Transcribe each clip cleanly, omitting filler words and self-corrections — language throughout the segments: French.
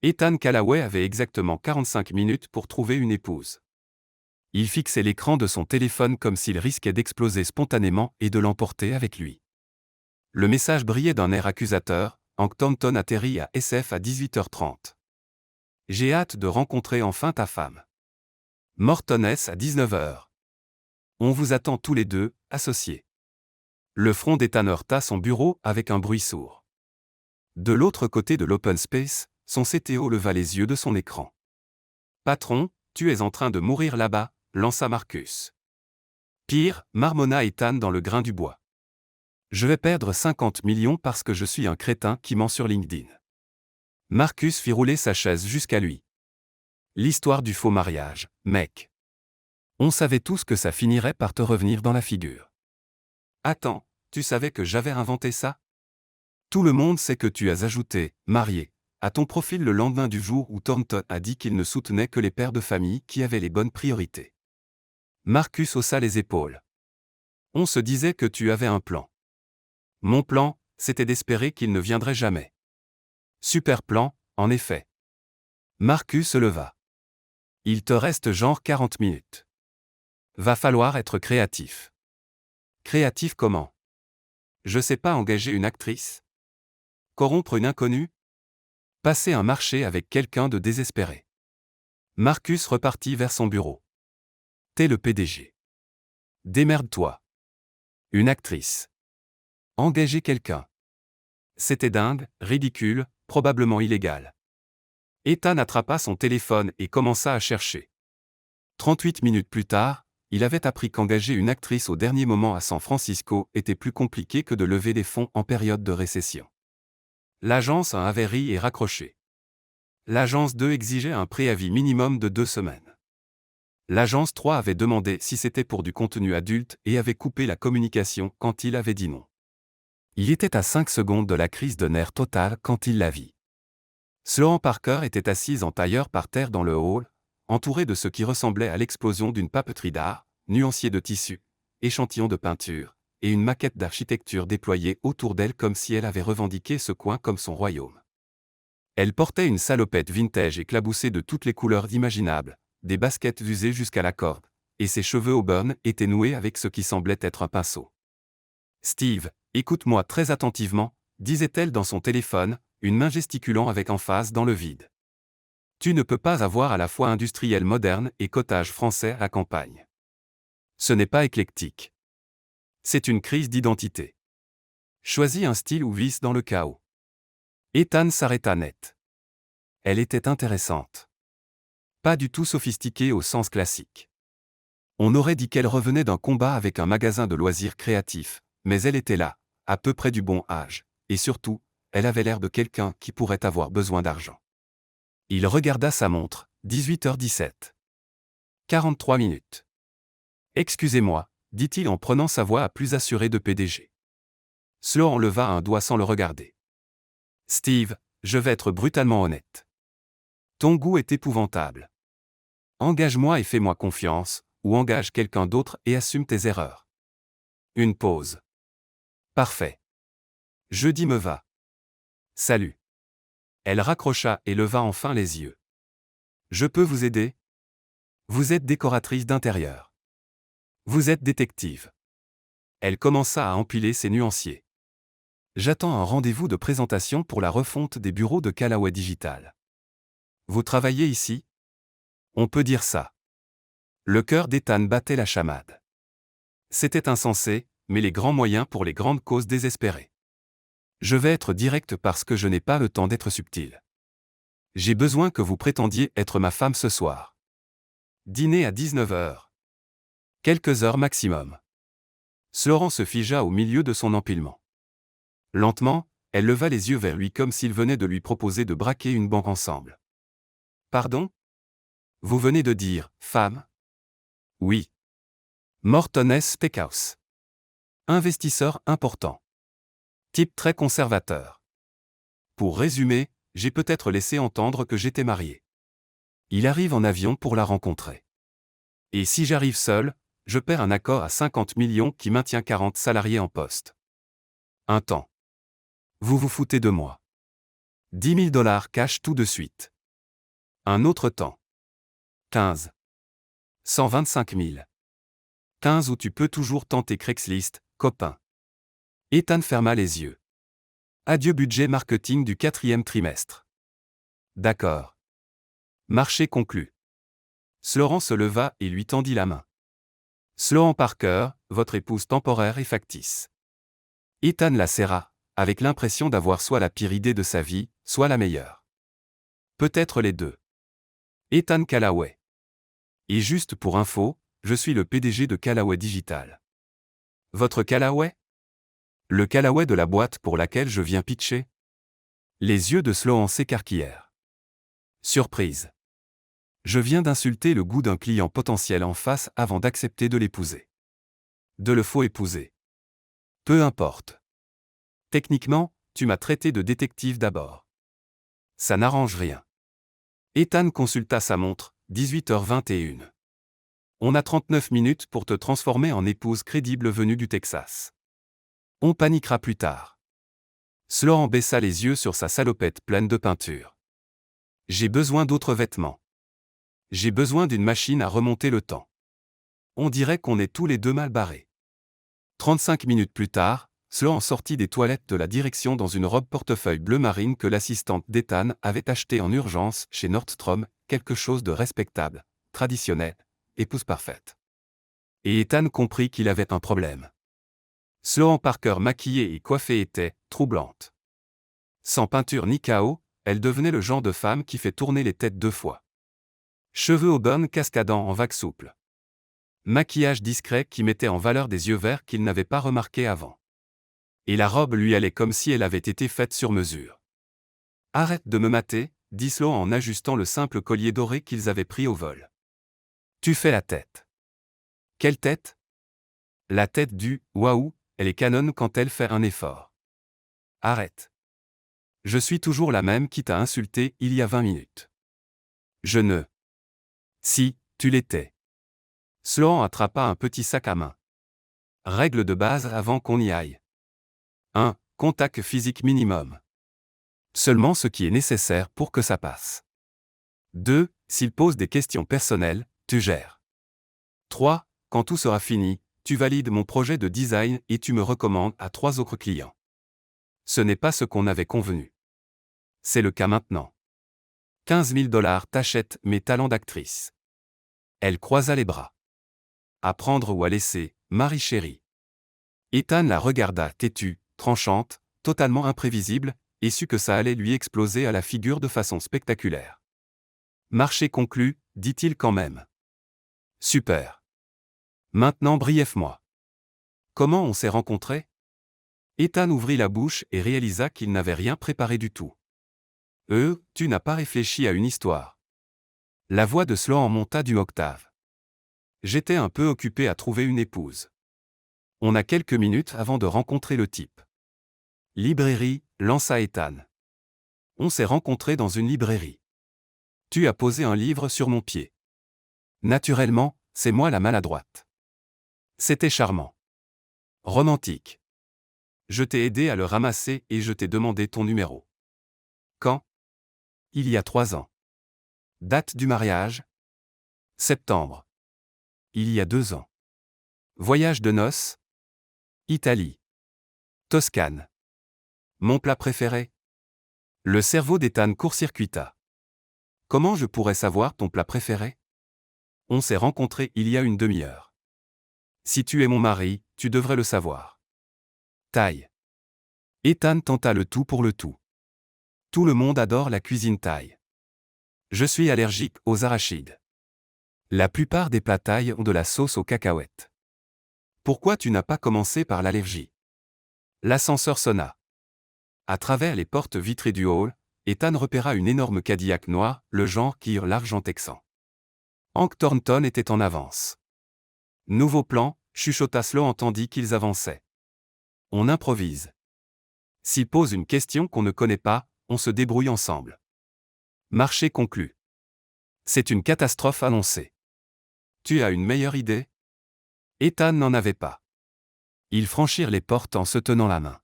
Ethan Callaway avait exactement 45 minutes pour trouver une épouse. Il fixait l'écran de son téléphone comme s'il risquait d'exploser spontanément et de l'emporter avec lui. Le message brillait d'un air accusateur. Hank Thornton atterrit à SF à 18h30. J'ai hâte de rencontrer enfin ta femme. Morton S à 19h. On vous attend tous les deux, associés. Le front d'Ethan heurta son bureau avec un bruit sourd. De l'autre côté de l'open space, son CTO leva les yeux de son écran. Patron, tu es en train de mourir là-bas, lança Marcus. Pire, marmonna Ethan dans le grain du bois. Je vais perdre 50 millions parce que je suis un crétin qui ment sur LinkedIn. Marcus fit rouler sa chaise jusqu'à lui. L'histoire du faux mariage, mec. On savait tous que ça finirait par te revenir dans la figure. Attends, tu savais que j'avais inventé ça? Tout le monde sait que tu as ajouté « marié » à ton profil le lendemain du jour où Thornton a dit qu'il ne soutenait que les pères de famille qui avaient les bonnes priorités. Marcus haussa les épaules. On se disait que tu avais un plan. Mon plan, c'était d'espérer qu'il ne viendrait jamais. Super plan, en effet. Marcus se leva. Il te reste genre 40 minutes. Va falloir être créatif. Créatif comment? Je sais pas, engager une actrice? Corrompre une inconnue? Passer un marché avec quelqu'un de désespéré. Marcus repartit vers son bureau. T'es le PDG. Démerde-toi. Une actrice. Engager quelqu'un. C'était dingue, ridicule, probablement illégal. Ethan attrapa son téléphone et commença à chercher. 38 minutes plus tard, il avait appris qu'engager une actrice au dernier moment à San Francisco était plus compliqué que de lever des fonds en période de récession. L'agence 1 avait ri et raccroché. L'agence 2 exigeait un préavis minimum de 2 semaines. L'agence 3 avait demandé si c'était pour du contenu adulte et avait coupé la communication quand il avait dit non. Il était à 5 secondes de la crise de nerfs totale quand il la vit. Sloan Parker était assise en tailleur par terre dans le hall, entourée de ce qui ressemblait à l'explosion d'une papeterie d'art, nuancier de tissu, échantillon de peinture, et une maquette d'architecture déployée autour d'elle comme si elle avait revendiqué ce coin comme son royaume. Elle portait une salopette vintage éclaboussée de toutes les couleurs imaginables, des baskets usées jusqu'à la corde, et ses cheveux auburn étaient noués avec ce qui semblait être un pinceau. « Steve, écoute-moi très attentivement », disait-elle dans son téléphone, une main gesticulant avec emphase dans le vide. Tu ne peux pas avoir à la fois industriel moderne et cottage français à la campagne. Ce n'est pas éclectique. C'est une crise d'identité. Choisis un style ou visse dans le chaos. Ethan s'arrêta net. Elle était intéressante. Pas du tout sophistiquée au sens classique. On aurait dit qu'elle revenait d'un combat avec un magasin de loisirs créatifs, mais elle était là, à peu près du bon âge, et surtout, elle avait l'air de quelqu'un qui pourrait avoir besoin d'argent. Il regarda sa montre, 18h17. 43 minutes. Excusez-moi, dit-il en prenant sa voix à plus assurée de PDG. Sloan leva un doigt sans le regarder. Steve, je vais être brutalement honnête. Ton goût est épouvantable. Engage-moi et fais-moi confiance, ou engage quelqu'un d'autre et assume tes erreurs. Une pause. Parfait. Jeudi me va. Salut. Elle raccrocha et leva enfin les yeux. Je peux vous aider? Vous êtes décoratrice d'intérieur. Vous êtes détective. Elle commença à empiler ses nuanciers. J'attends un rendez-vous de présentation pour la refonte des bureaux de Callaway Digital. Vous travaillez ici? On peut dire ça. Le cœur d'Ethan battait la chamade. C'était insensé, mais les grands moyens pour les grandes causes désespérées. Je vais être direct parce que je n'ai pas le temps d'être subtil. J'ai besoin que vous prétendiez être ma femme ce soir. Dîner à 19h. Quelques heures maximum. Sloan se figea au milieu de son empilement. Lentement, elle leva les yeux vers lui comme s'il venait de lui proposer de braquer une banque ensemble. Pardon? Vous venez de dire « femme » ? Oui. Morton S. Steakhouse. Investisseur important. Type très conservateur. Pour résumer, j'ai peut-être laissé entendre que j'étais marié. Il arrive en avion pour la rencontrer. Et si j'arrive seul, je perds un accord à 50 millions qui maintient 40 salariés en poste. Un temps. Vous vous foutez de moi. 10 000 $ cash tout de suite. Un autre temps. 15. 125 000. 15 où tu peux toujours tenter Craigslist, copain. Ethan ferma les yeux. Adieu budget marketing du 4e trimestre. D'accord. Marché conclu. Sloan se leva et lui tendit la main. Sloan Parker, votre épouse temporaire et factice. Ethan la serra, avec l'impression d'avoir soit la pire idée de sa vie, soit la meilleure. Peut-être les deux. Ethan Callaway. Et juste pour info, je suis le PDG de Callaway Digital. Votre Callaway? Le Callaway de la boîte pour laquelle je viens pitcher? Les yeux de Sloan s'écarquillèrent. Surprise. Je viens d'insulter le goût d'un client potentiel en face avant d'accepter de l'épouser. De le faux épouser. Peu importe. Techniquement, tu m'as traité de détective d'abord. Ça n'arrange rien. Ethan consulta sa montre, 18h21. On a 39 minutes pour te transformer en épouse crédible venue du Texas. On paniquera plus tard. Sloan baissa les yeux sur sa salopette pleine de peinture. J'ai besoin d'autres vêtements. J'ai besoin d'une machine à remonter le temps. On dirait qu'on est tous les deux mal barrés. 35 minutes plus tard, Sloan sortit des toilettes de la direction dans une robe portefeuille bleu marine que l'assistante d'Ethan avait achetée en urgence chez Nordstrom, quelque chose de respectable, traditionnel, épouse parfaite. Et Ethan comprit qu'il avait un problème. Sloan Parker maquillée et coiffée était troublante. Sans peinture ni chaos, elle devenait le genre de femme qui fait tourner les têtes 2 fois. Cheveux auburn cascadant en vagues souples. Maquillage discret qui mettait en valeur des yeux verts qu'il n'avait pas remarqués avant. Et la robe lui allait comme si elle avait été faite sur mesure. Arrête de me mater, dit Sloan en ajustant le simple collier doré qu'ils avaient pris au vol. Tu fais la tête. Quelle tête? La tête du « waouh », elle est canon quand elle fait un effort. Arrête. Je suis toujours la même qui t'a insulté il y a 20 minutes. Je ne. Si, tu l'étais. Sloan attrapa un petit sac à main. Règle de base avant qu'on y aille. 1. Contact physique minimum. Seulement ce qui est nécessaire pour que ça passe. 2. S'il pose des questions personnelles, tu gères. 3. Quand tout sera fini, tu valides mon projet de design et tu me recommandes à 3 autres clients. Ce n'est pas ce qu'on avait convenu. C'est le cas maintenant. 15 000 $ t'achètes mes talents d'actrice. Elle croisa les bras. À prendre ou à laisser, Marie chérie. Ethan la regarda têtue, tranchante, totalement imprévisible, et sut que ça allait lui exploser à la figure de façon spectaculaire. Marché conclu, dit-il quand même. Super. Maintenant brièvement. Comment on s'est rencontrés? Ethan ouvrit la bouche et réalisa qu'il n'avait rien préparé du tout. Tu n'as pas réfléchi à une histoire. La voix de Sloan monta d'une octave. J'étais un peu occupé à trouver une épouse. On a quelques minutes avant de rencontrer le type. Librairie, lança Ethan. On s'est rencontrés dans une librairie. Tu as posé un livre sur mon pied. Naturellement, c'est moi la maladroite. C'était charmant. Romantique. Je t'ai aidé à le ramasser et je t'ai demandé ton numéro. Quand? Il y a 3 ans. Date du mariage? Septembre. Il y a 2 ans. Voyage de noces? Italie. Toscane. Mon plat préféré? Le cerveau d'Ethan court-circuita. Comment je pourrais savoir ton plat préféré? On s'est rencontrés il y a une demi-heure. Si tu es mon mari, tu devrais le savoir. Thaï. Ethan tenta le tout pour le tout. Tout le monde adore la cuisine thaï. Je suis allergique aux arachides. La plupart des plats thaï ont de la sauce aux cacahuètes. Pourquoi tu n'as pas commencé par l'allergie? L'ascenseur sonna. À travers les portes vitrées du hall, Ethan repéra une énorme Cadillac noire, le genre qui hurle l'argent texan. Hank Thornton était en avance. Nouveau plan, chuchota Sloan tandis qu'ils avançaient. On improvise. S'il pose une question qu'on ne connaît pas, on se débrouille ensemble. Marché conclu. C'est une catastrophe annoncée. Tu as une meilleure idée? Ethan n'en avait pas. Ils franchirent les portes en se tenant la main.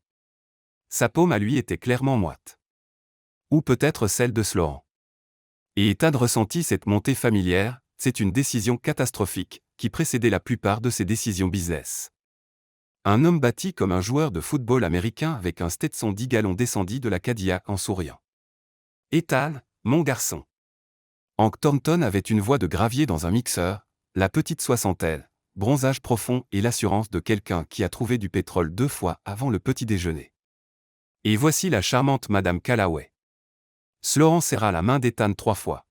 Sa paume à lui était clairement moite. Ou peut-être celle de Sloan. Et Ethan ressentit cette montée familière, c'est une décision catastrophique, qui précédait la plupart de ses décisions business. Un homme bâti comme un joueur de football américain avec un Stetson 10 gallons descendit de la Cadillac en souriant. Ethan, mon garçon. Hank Thornton avait une voix de gravier dans un mixeur, la petite soixantaine, bronzage profond et l'assurance de quelqu'un qui a trouvé du pétrole 2 fois avant le petit déjeuner. Et voici la charmante Madame Callaway. Sloan serra la main d'Ethan 3 fois.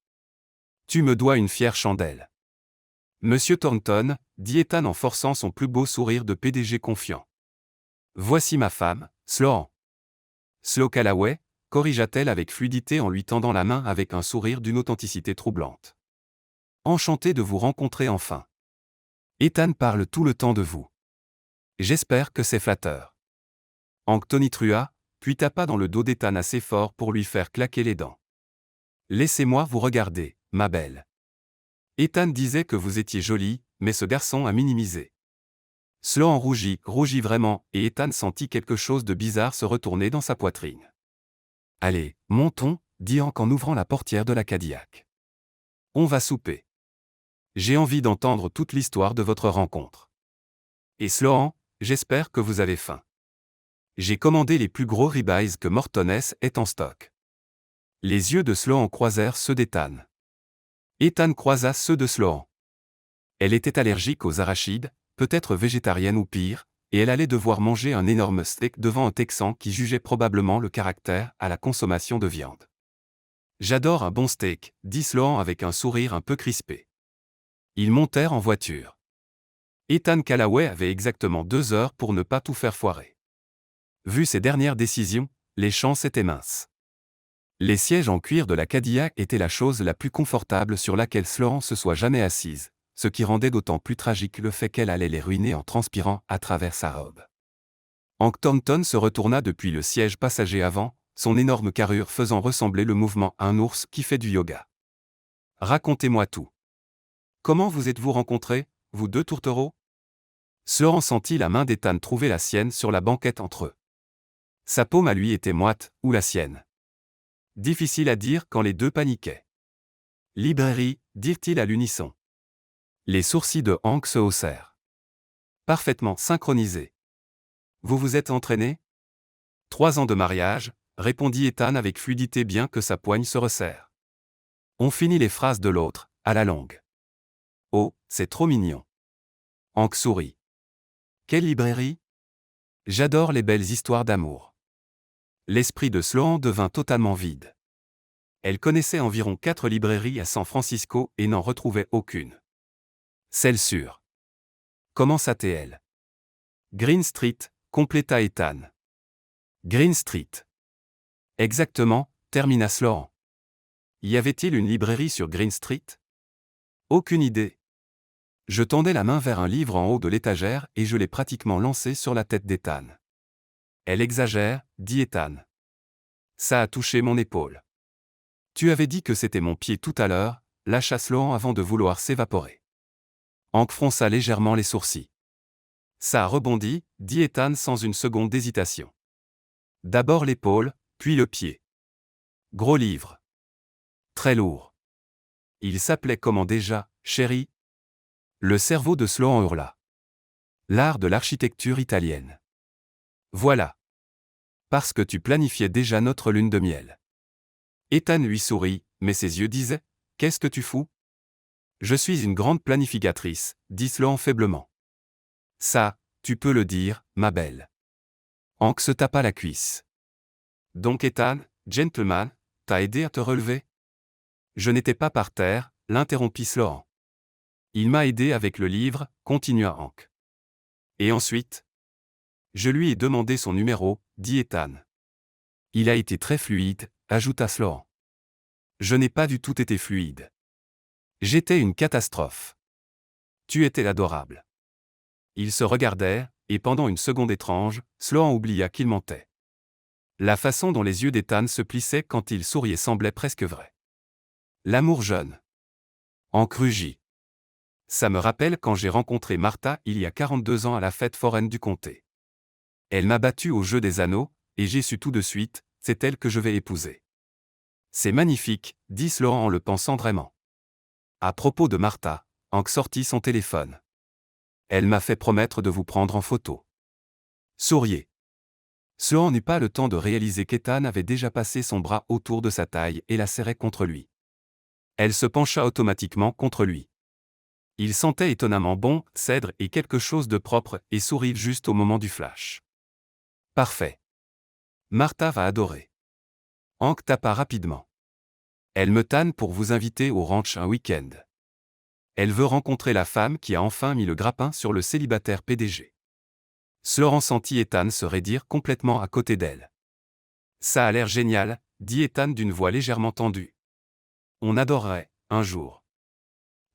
Tu me dois une fière chandelle. Monsieur Thornton, dit Ethan en forçant son plus beau sourire de PDG confiant. Voici ma femme, Sloan. Sloan Callaway, corrigea-t-elle avec fluidité en lui tendant la main avec un sourire d'une authenticité troublante. Enchanté de vous rencontrer enfin. Ethan parle tout le temps de vous. J'espère que c'est flatteur. Hank tonitruya, puis tapa dans le dos d'Ethan assez fort pour lui faire claquer les dents. Laissez-moi vous regarder, ma belle. Ethan disait que vous étiez jolie, mais ce garçon a minimisé. Sloan rougit vraiment, et Ethan sentit quelque chose de bizarre se retourner dans sa poitrine. Allez, montons, dit Hank en ouvrant la portière de la Cadillac. On va souper. J'ai envie d'entendre toute l'histoire de votre rencontre. Et Sloan, j'espère que vous avez faim. J'ai commandé les plus gros ribeyes que Mortoness ait en stock. Les yeux de Sloan croisèrent ceux d'Ethan. Ethan croisa ceux de Sloan. Elle était allergique aux arachides, peut-être végétarienne ou pire, et elle allait devoir manger un énorme steak devant un Texan qui jugeait probablement le caractère à la consommation de viande. J'adore un bon steak, dit Sloan avec un sourire un peu crispé. Ils montèrent en voiture. Ethan Callaway avait exactement 2 heures pour ne pas tout faire foirer. Vu ses dernières décisions, les chances étaient minces. Les sièges en cuir de la Cadillac étaient la chose la plus confortable sur laquelle Sloan se soit jamais assise, ce qui rendait d'autant plus tragique le fait qu'elle allait les ruiner en transpirant à travers sa robe. Hank Thornton se retourna depuis le siège passager avant, son énorme carrure faisant ressembler le mouvement à un ours qui fait du yoga. Racontez-moi tout. Comment vous êtes-vous rencontrés, vous deux tourtereaux? Sloan sentit la main d'Ethan trouver la sienne sur la banquette entre eux. Sa paume à lui était moite, ou la sienne. Difficile à dire quand les deux paniquaient. Librairie, dirent-ils à l'unisson. Les sourcils de Hank se haussèrent. Parfaitement synchronisés. Vous vous êtes entraîné? 3 ans de mariage, répondit Ethan avec fluidité bien que sa poigne se resserre. On finit les phrases de l'autre, à la longue. Oh, c'est trop mignon. Hank sourit. Quelle librairie? J'adore les belles histoires d'amour. L'esprit de Sloan devint totalement vide. Elle connaissait environ 4 librairies à San Francisco et n'en retrouvait aucune. Celle sûre. Commença-t-elle. Green Street, compléta Ethan. Green Street. Exactement, termina Sloan. Y avait-il une librairie sur Green Street? Aucune idée. Je tendais la main vers un livre en haut de l'étagère et je l'ai pratiquement lancé sur la tête d'Ethan. Elle exagère, dit Ethan. Ça a touché mon épaule. Tu avais dit que c'était mon pied tout à l'heure, lâcha Sloan avant de vouloir s'évaporer. Hank fronça légèrement les sourcils. Ça a rebondi, dit Ethan sans une seconde d'hésitation. D'abord l'épaule, puis le pied. Gros livre. Très lourd. Il s'appelait comment déjà, chérie? Le cerveau de Sloan hurla. L'art de l'architecture italienne. Voilà. Parce que tu planifiais déjà notre lune de miel. Ethan lui sourit, mais ses yeux disaient « Qu'est-ce que tu fous ?» Je suis une grande planificatrice, dit Sloan faiblement. Ça, tu peux le dire, ma belle. Hank se tapa la cuisse. Donc Ethan, gentleman, t'as aidé à te relever? Je n'étais pas par terre, l'interrompit Sloan. Il m'a aidé avec le livre, continua Hank. Et ensuite? Je lui ai demandé son numéro, dit Ethan. Il a été très fluide, ajouta Sloan. Je n'ai pas du tout été fluide. J'étais une catastrophe. Tu étais adorable. Ils se regardèrent, et pendant une seconde étrange, Sloan oublia qu'il mentait. La façon dont les yeux d'Ethan se plissaient quand il souriait semblait presque vrai. L'amour jeune. Hank rugit. Ça me rappelle quand j'ai rencontré Martha il y a 42 ans à la fête foraine du comté. Elle m'a battu au jeu des anneaux, et j'ai su tout de suite, c'est elle que je vais épouser. C'est magnifique, dit Sloan en le pensant vraiment. À propos de Martha, Hank sortit son téléphone. Elle m'a fait promettre de vous prendre en photo. Souriez. Sloan n'eut pas le temps de réaliser qu'Ethan avait déjà passé son bras autour de sa taille et la serrait contre lui. Elle se pencha automatiquement contre lui. Il sentait étonnamment bon, cèdre et quelque chose de propre, et sourit juste au moment du flash. Parfait. Martha va adorer. Hank tapa rapidement. Elle me tanne pour vous inviter au ranch un week-end. Elle veut rencontrer la femme qui a enfin mis le grappin sur le célibataire PDG. Sloan sentit Ethan se raidir complètement à côté d'elle. Ça a l'air génial, dit Ethan d'une voix légèrement tendue. On adorerait, un jour.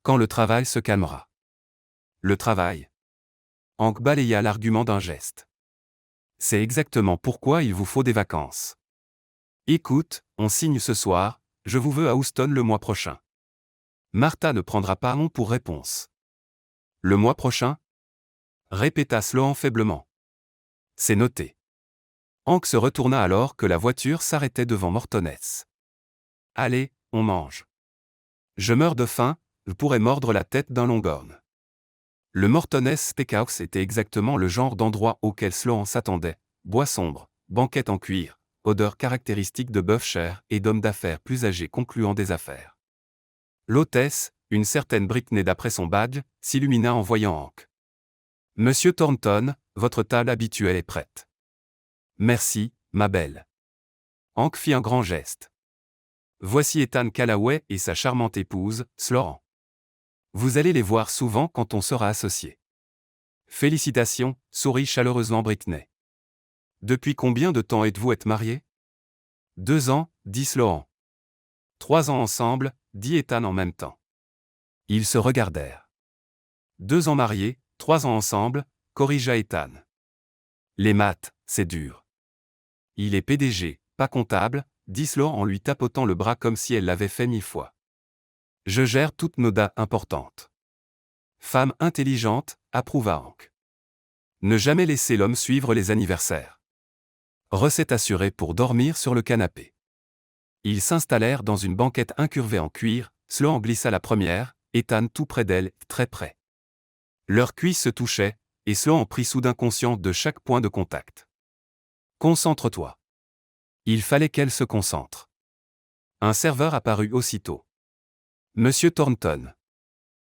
Quand le travail se calmera. Le travail. Hank balaya l'argument d'un geste. C'est exactement pourquoi il vous faut des vacances. Écoute, on signe ce soir, je vous veux à Houston le mois prochain. Martha ne prendra pas non pour réponse. Le mois prochain? Répéta Sloan faiblement. C'est noté. Hank se retourna alors que la voiture s'arrêtait devant Mortoness. Allez, on mange. Je meurs de faim, je pourrais mordre la tête d'un longhorn. Le Mortoness Steakhouse était exactement le genre d'endroit auquel Sloan s'attendait, bois sombre, banquette en cuir, odeur caractéristique de bœuf cher et d'homme d'affaires plus âgé concluant des affaires. L'hôtesse, une certaine Britney d'après son badge, s'illumina en voyant Hank. Monsieur Thornton, votre table habituelle est prête. Merci, ma belle. Hank fit un grand geste. Voici Ethan Callaway et sa charmante épouse, Sloan. Vous allez les voir souvent quand on sera associés. Félicitations, sourit chaleureusement Britney. Depuis combien de temps êtes-vous mariés? 2 ans, dit Sloan. 3 ans ensemble, dit Ethan en même temps. Ils se regardèrent. 2 ans mariés, 3 ans ensemble, corrigea Ethan. Les maths, c'est dur. Il est PDG, pas comptable, dit Sloan en lui tapotant le bras comme si elle l'avait fait 1000 fois. Je gère toutes nos dates importantes. Femme intelligente, approuva Hank. Ne jamais laisser l'homme suivre les anniversaires. Recette assurée pour dormir sur le canapé. Ils s'installèrent dans une banquette incurvée en cuir, Sloan glissa la première, Ethan tout près d'elle, très près. Leurs cuisses se touchaient, et Sloan prit soudain conscience de chaque point de contact. Concentre-toi. Il fallait qu'elle se concentre. Un serveur apparut aussitôt. Monsieur Thornton.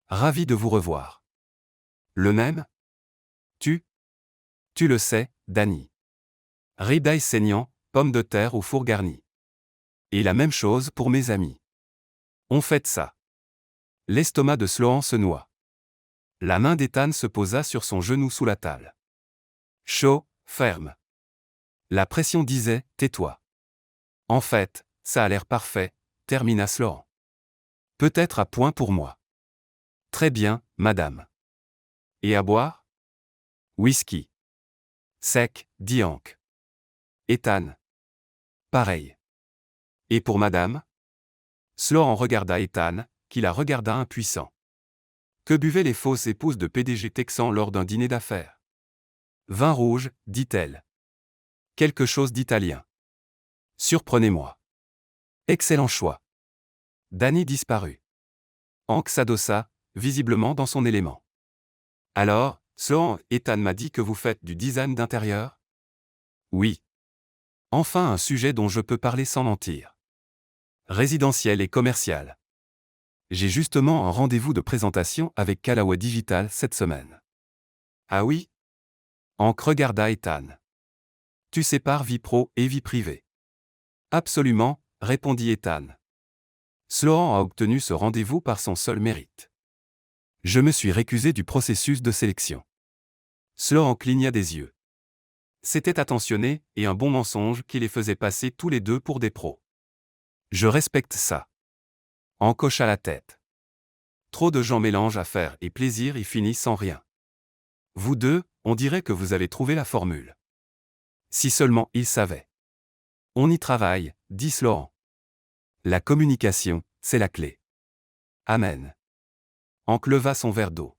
Ravi de vous revoir. Le même? Tu le sais, Danny. Ribeye saignant, pommes de terre au four garni. Et la même chose pour mes amis. On fête ça. L'estomac de Sloan se noua. La main d'Ethan se posa sur son genou sous la table. Chaud, ferme. La pression disait, tais-toi. En fait, ça a l'air parfait, termina Sloan. Peut-être à point pour moi. Très bien, madame. Et à boire? Whisky. Sec, dit Hank. Ethan. Pareil. Et pour madame? Sloan regarda Ethan, qui la regarda impuissant. Que buvaient les fausses épouses de PDG texans lors d'un dîner d'affaires? Vin rouge, dit-elle. Quelque chose d'italien. Surprenez-moi. Excellent choix. Danny disparut. Hank s'adossa, visiblement dans son élément. Alors, Sloan, Ethan m'a dit que vous faites du design d'intérieur? Oui. Enfin un sujet dont je peux parler sans mentir. Résidentiel et commercial. J'ai justement un rendez-vous de présentation avec Callaway Digital cette semaine. Ah oui? Hank regarda Ethan. Tu sépares vie pro et vie privée. Absolument, répondit Ethan. Sloan a obtenu ce rendez-vous par son seul mérite. Je me suis récusé du processus de sélection. Sloan cligna des yeux. C'était attentionné, et un bon mensonge qui les faisait passer tous les deux pour des pros. Je respecte ça. Hank hocha la tête. Trop de gens mélangent affaires et plaisir et finissent sans rien. Vous deux, on dirait que vous avez trouvé la formule. Si seulement ils savaient. On y travaille, dit Sloan. La communication, c'est la clé. Amen. Hank leva son verre d'eau.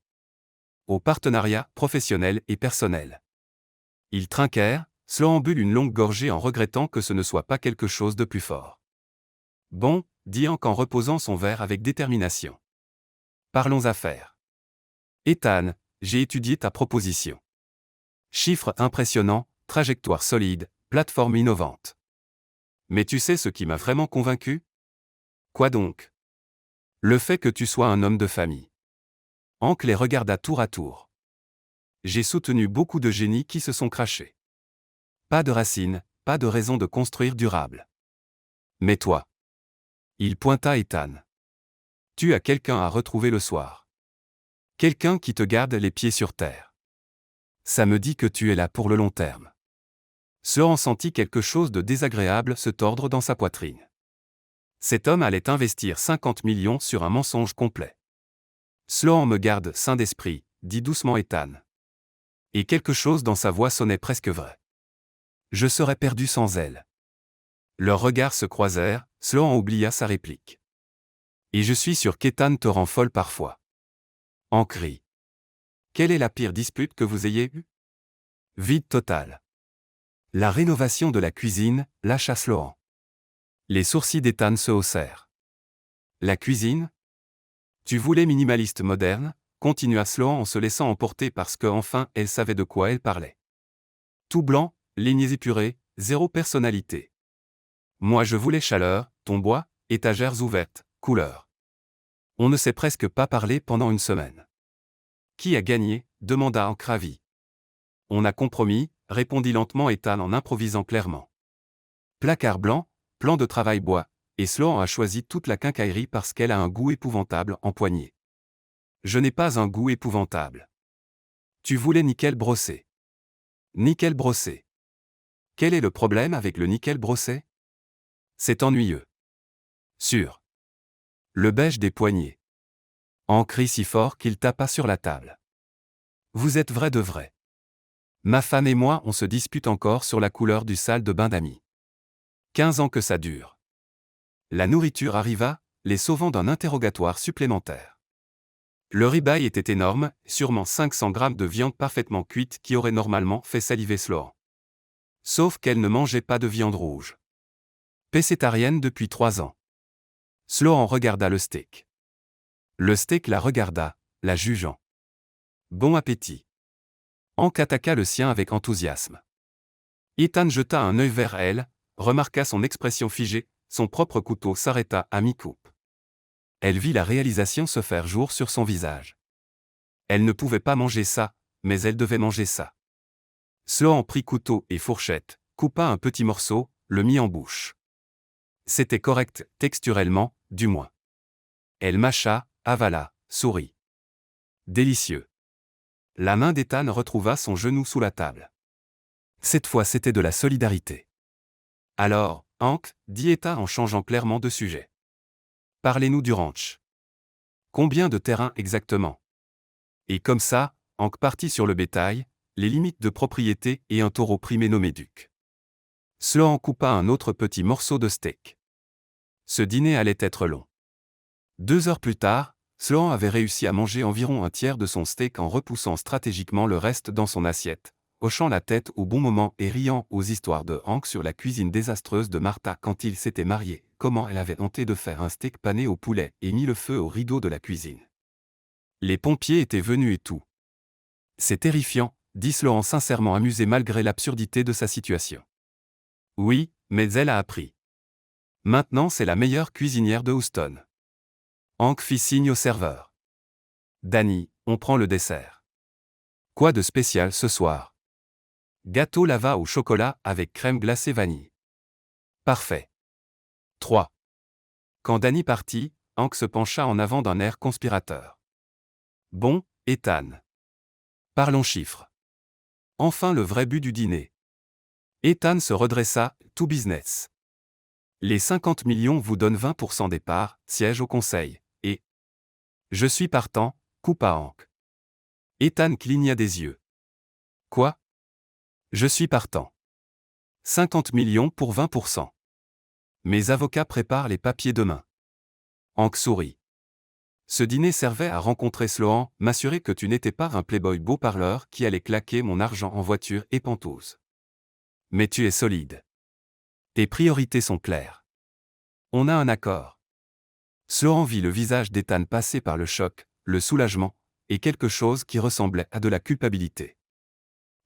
Au partenariat professionnel et personnel. Ils trinquèrent, Sloan but une longue gorgée en regrettant que ce ne soit pas quelque chose de plus fort. Bon, dit Hank en reposant son verre avec détermination. Parlons affaires. Ethan, j'ai étudié ta proposition. Chiffres impressionnants, trajectoire solide, plateforme innovante. Mais tu sais ce qui m'a vraiment convaincu? Quoi donc? Le fait que tu sois un homme de famille. Hank les regarda tour à tour. J'ai soutenu beaucoup de génies qui se sont crachés. Pas de racines, pas de raison de construire durable. Mais toi. Il pointa Ethan. Tu as quelqu'un à retrouver le soir. Quelqu'un qui te garde les pieds sur terre. Ça me dit que tu es là pour le long terme. Sloan sentit quelque chose de désagréable se tordre dans sa poitrine. Cet homme allait investir 50 millions sur un mensonge complet. Sloan me garde sain d'esprit, dit doucement Ethan. Et quelque chose dans sa voix sonnait presque vrai. Je serais perdu sans elle. Leurs regards se croisèrent, Sloan oublia sa réplique. Et je suis sûr qu'Ethan te rend folle parfois. Hank rit. Quelle est la pire dispute que vous ayez eue? Vide total. La rénovation de la cuisine, lâcha Sloan. Les sourcils d'Ethan se haussèrent. La cuisine? Tu voulais minimaliste moderne, continua Sloan en se laissant emporter parce que enfin elle savait de quoi elle parlait. Tout blanc, lignes épurées, zéro personnalité. Moi je voulais chaleur, ton bois, étagères ouvertes, couleur. On ne s'est presque pas parlé pendant une semaine. Qui a gagné? Demanda Hank ravi. On a compromis, répondit lentement Ethan en improvisant clairement. Placard blanc, plan de travail bois, et Sloan a choisi toute la quincaillerie parce qu'elle a un goût épouvantable en poignée. Je n'ai pas un goût épouvantable. Tu voulais nickel brossé. Nickel brossé. Quel est le problème avec le nickel brossé? C'est ennuyeux. Sûr. Le beige des poignets. Hank rit si fort qu'il tapa sur la table. Vous êtes vrai de vrai. Ma femme et moi on se dispute encore sur la couleur du salle de bain d'amis. 15 ans que ça dure. La nourriture arriva, les sauvant d'un interrogatoire supplémentaire. Le ribeye était énorme, sûrement 500 grammes de viande parfaitement cuite qui aurait normalement fait saliver Sloan. Sauf qu'elle ne mangeait pas de viande rouge. Pescétarienne depuis 3 ans. Sloan regarda le steak. Le steak la regarda, la jugeant. Bon appétit. Hank attaqua le sien avec enthousiasme. Ethan jeta un œil vers elle, remarqua son expression figée, son propre couteau s'arrêta à mi-coupe. Elle vit la réalisation se faire jour sur son visage. Elle ne pouvait pas manger ça, mais elle devait manger ça. Sloan prit couteau et fourchette, coupa un petit morceau, le mit en bouche. C'était correct, texturellement, du moins. Elle mâcha, avala, sourit. Délicieux. La main d'Ethan retrouva son genou sous la table. Cette fois c'était de la solidarité. Alors, Hank, dit Ethan en changeant clairement de sujet. Parlez-nous du ranch. Combien de terrain exactement? Et comme ça, Hank partit sur le bétail, les limites de propriété et un taureau primé nommé Duc. Sloan coupa un autre petit morceau de steak. Ce dîner allait être long. 2 heures plus tard, Sloan avait réussi à manger environ un tiers de son steak en repoussant stratégiquement le reste dans son assiette, hochant la tête au bon moment et riant aux histoires de Hank sur la cuisine désastreuse de Martha quand ils s'étaient mariés, comment elle avait tenté de faire un steak pané au poulet et mis le feu au rideau de la cuisine. Les pompiers étaient venus et tout. C'est terrifiant, dit Sloan sincèrement amusé malgré l'absurdité de sa situation. Oui, mais elle a appris. Maintenant c'est la meilleure cuisinière de Houston. Hank fit signe au serveur. Danny, on prend le dessert. Quoi de spécial ce soir? Gâteau lava au chocolat avec crème glacée vanille. Parfait. 3. Quand Danny partit, Hank se pencha en avant d'un air conspirateur. Bon, Ethan. Parlons chiffres. Enfin le vrai but du dîner. Ethan se redressa, tout business. Les 50 millions vous donnent 20% des parts, siège au conseil, et... Je suis partant, coupa Hank. Ethan cligna des yeux. Quoi? Je suis partant. 50 millions pour 20%. Mes avocats préparent les papiers demain. Hank sourit. Ce dîner servait à rencontrer Sloan, m'assurer que tu n'étais pas un playboy beau parleur qui allait claquer mon argent en voiture et pentose. Mais tu es solide. Tes priorités sont claires. On a un accord. Sloan vit le visage d'Ethan passer par le choc, le soulagement, et quelque chose qui ressemblait à de la culpabilité.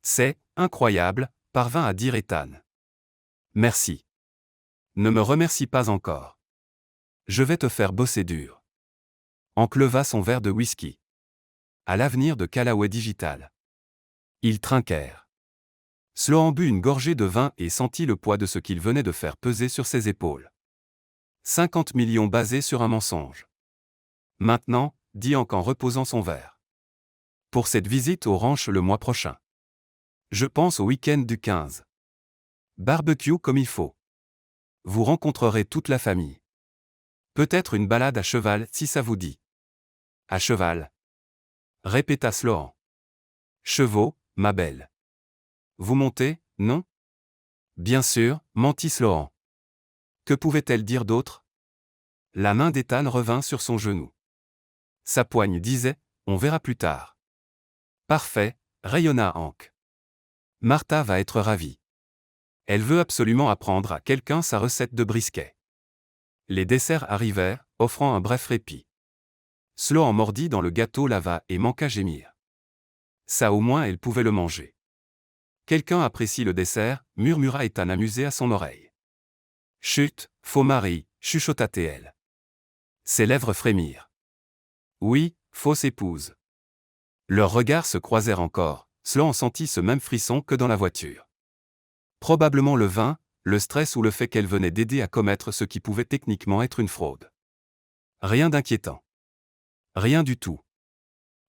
C'est incroyable, parvint à dire Ethan. Merci. Ne me remercie pas encore. Je vais te faire bosser dur. Hank leva son verre de whisky. À l'avenir de Callaway Digital. Ils trinquèrent. Sloan but une gorgée de vin et sentit le poids de ce qu'il venait de faire peser sur ses épaules. 50 millions basés sur un mensonge. Maintenant, dit Hank en reposant son verre. Pour cette visite au ranch le mois prochain. Je pense au week-end du 15. Barbecue comme il faut. Vous rencontrerez toute la famille. Peut-être une balade à cheval si ça vous dit. À cheval. Répéta Sloan. Chevaux, ma belle. Vous montez, non? Bien sûr, mentit Sloan. Que pouvait-elle dire d'autre? La main d'Ethan revint sur son genou. Sa poigne disait, on verra plus tard. Parfait, rayonna Hank. Martha va être ravie. Elle veut absolument apprendre à quelqu'un sa recette de brisket. Les desserts arrivèrent, offrant un bref répit. Sloan mordit dans le gâteau lava et manqua gémir. Ça au moins elle pouvait le manger. Quelqu'un apprécie le dessert, murmura Ethan amusé à son oreille. Chut, faux mari, chuchota-t-elle. Ses lèvres frémirent. Oui, fausse épouse. Leurs regards se croisèrent encore, Sloan sentit ce même frisson que dans la voiture. Probablement le vin, le stress ou le fait qu'elle venait d'aider à commettre ce qui pouvait techniquement être une fraude. Rien d'inquiétant. Rien du tout.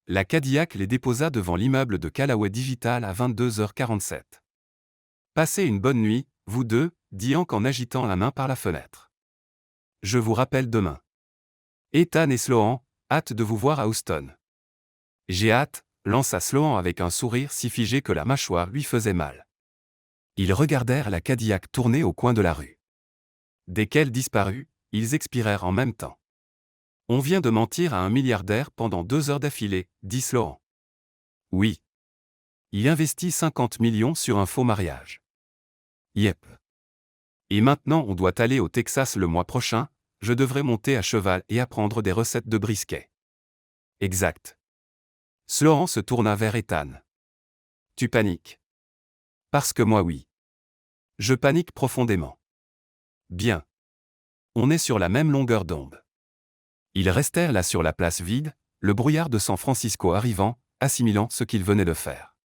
La Cadillac les déposa devant l'immeuble de Callaway Digital à 22h47. Passez une bonne nuit, vous deux, dit Hank en agitant la main par la fenêtre. Je vous rappelle demain. Ethan et Sloan, hâte de vous voir à Houston. J'ai hâte, lança Sloan avec un sourire si figé que la mâchoire lui faisait mal. Ils regardèrent la Cadillac tourner au coin de la rue. Dès qu'elle disparut, ils expirèrent en même temps. On vient de mentir à un milliardaire pendant 2 heures d'affilée, dit Sloan. Oui. Il investit 50 millions sur un faux mariage. Yep. Et maintenant on doit aller au Texas le mois prochain, je devrais monter à cheval et apprendre des recettes de brisket. Exact. Sloan se tourna vers Ethan. Tu paniques? Parce que moi oui. Je panique profondément. Bien. On est sur la même longueur d'onde. Ils restèrent là sur la place vide, le brouillard de San Francisco arrivant, assimilant ce qu'ils venaient de faire.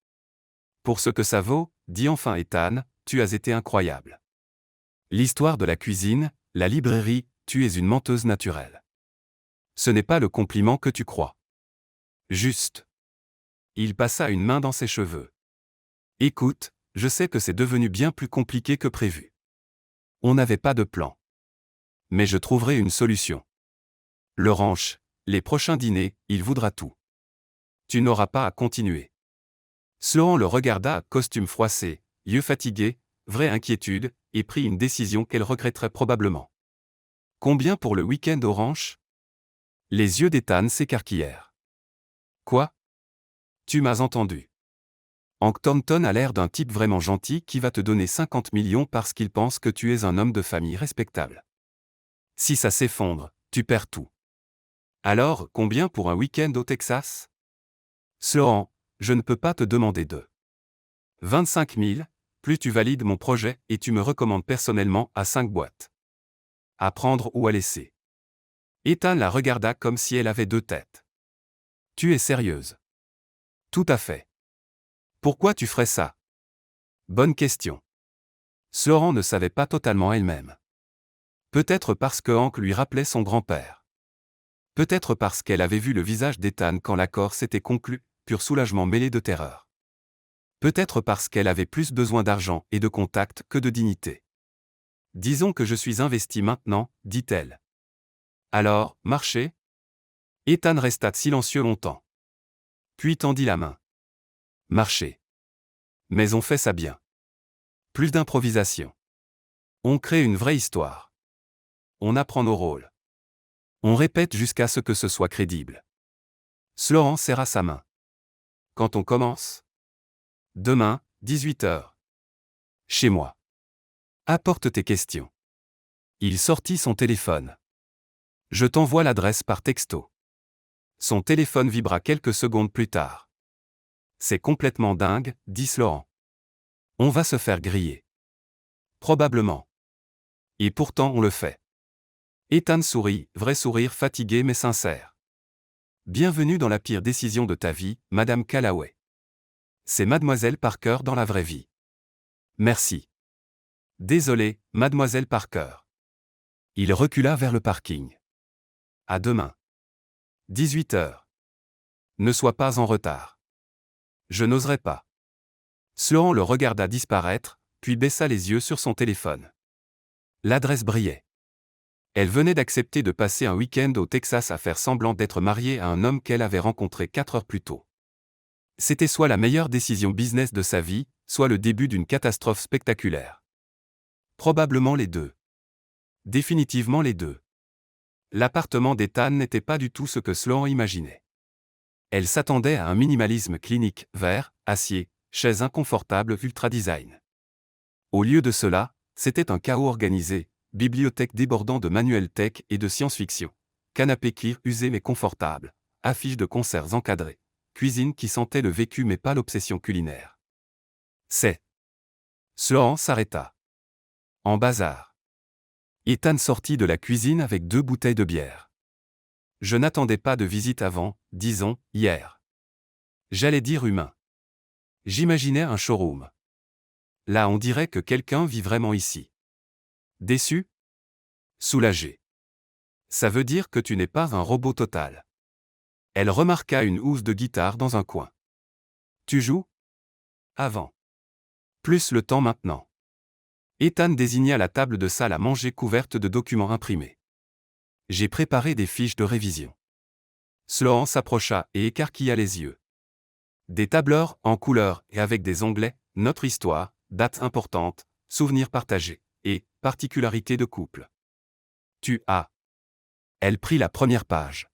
Pour ce que ça vaut, dit enfin Ethan, tu as été incroyable. L'histoire de la cuisine, la librairie, tu es une menteuse naturelle. Ce n'est pas le compliment que tu crois. Juste. Il passa une main dans ses cheveux. Écoute, je sais que c'est devenu bien plus compliqué que prévu. On n'avait pas de plan. Mais je trouverai une solution. Le ranch, les prochains dîners, il voudra tout. Tu n'auras pas à continuer. Sloan le regarda, costume froissé, yeux fatigués, vraie inquiétude, et prit une décision qu'elle regretterait probablement. Combien pour le week-end au ranch? Les yeux d'Ethan s'écarquillèrent. Quoi? Tu m'as entendu. Hank Thornton a l'air d'un type vraiment gentil qui va te donner 50 millions parce qu'il pense que tu es un homme de famille respectable. Si ça s'effondre, tu perds tout. Alors, combien pour un week-end au Texas? Sloan, je ne peux pas te demander de 25 000, plus tu valides mon projet et tu me recommandes personnellement à 5 boîtes. À prendre ou à laisser. Ethan la regarda comme si elle avait 2 têtes. Tu es sérieuse? Tout à fait. Pourquoi tu ferais ça? Bonne question. Sloan ne savait pas totalement elle-même. Peut-être parce que Hank lui rappelait son grand-père. Peut-être parce qu'elle avait vu le visage d'Ethan quand l'accord s'était conclu, pur soulagement mêlé de terreur. Peut-être parce qu'elle avait plus besoin d'argent et de contact que de dignité. Disons que je suis investi maintenant, dit-elle. Alors, marchez? Ethan resta silencieux longtemps. Puis tendit la main. Marcher. Mais on fait ça bien. Plus d'improvisation. On crée une vraie histoire. On apprend nos rôles. On répète jusqu'à ce que ce soit crédible. Sloan serra sa main. Quand on commence? Demain, 18h. Chez moi. Apporte tes questions. Il sortit son téléphone. Je t'envoie l'adresse par texto. Son téléphone vibra quelques secondes plus tard. C'est complètement dingue, dit Sloan. On va se faire griller. Probablement. Et pourtant on le fait. Ethan sourit, vrai sourire fatigué mais sincère. Bienvenue dans la pire décision de ta vie, Madame Callaway. C'est Mademoiselle Parker dans la vraie vie. Merci. Désolé, Mademoiselle Parker. Il recula vers le parking. À demain. 18h. Ne sois pas en retard. Je n'oserais pas. Sloan le regarda disparaître, puis baissa les yeux sur son téléphone. L'adresse brillait. Elle venait d'accepter de passer un week-end au Texas à faire semblant d'être mariée à un homme qu'elle avait rencontré 4 heures plus tôt. C'était soit la meilleure décision business de sa vie, soit le début d'une catastrophe spectaculaire. Probablement les deux. Définitivement les deux. L'appartement d'Ethan n'était pas du tout ce que Sloan imaginait. Elle s'attendait à un minimalisme clinique, vert, acier, chaises inconfortables ultra design. Au lieu de cela, c'était un chaos organisé, bibliothèque débordant de manuels tech et de science-fiction, canapé cuir usé mais confortable, affiches de concerts encadrées, cuisine qui sentait le vécu mais pas l'obsession culinaire. Sloan s'arrêta. En bazar. Ethan sortit de la cuisine avec 2 bouteilles de bière. Je n'attendais pas de visite avant, disons, hier. J'allais dire humain. J'imaginais un showroom. Là on dirait que quelqu'un vit vraiment ici. Déçu? Soulagé. Ça veut dire que tu n'es pas un robot total. Elle remarqua une housse de guitare dans un coin. Tu joues? Avant. Plus le temps maintenant. Ethan désigna la table de salle à manger couverte de documents imprimés. J'ai préparé des fiches de révision. Sloan s'approcha et écarquilla les yeux. Des tableurs en couleur et avec des onglets, notre histoire, dates importantes, souvenirs partagés, et particularités de couple. Tu as. Elle prit la première page.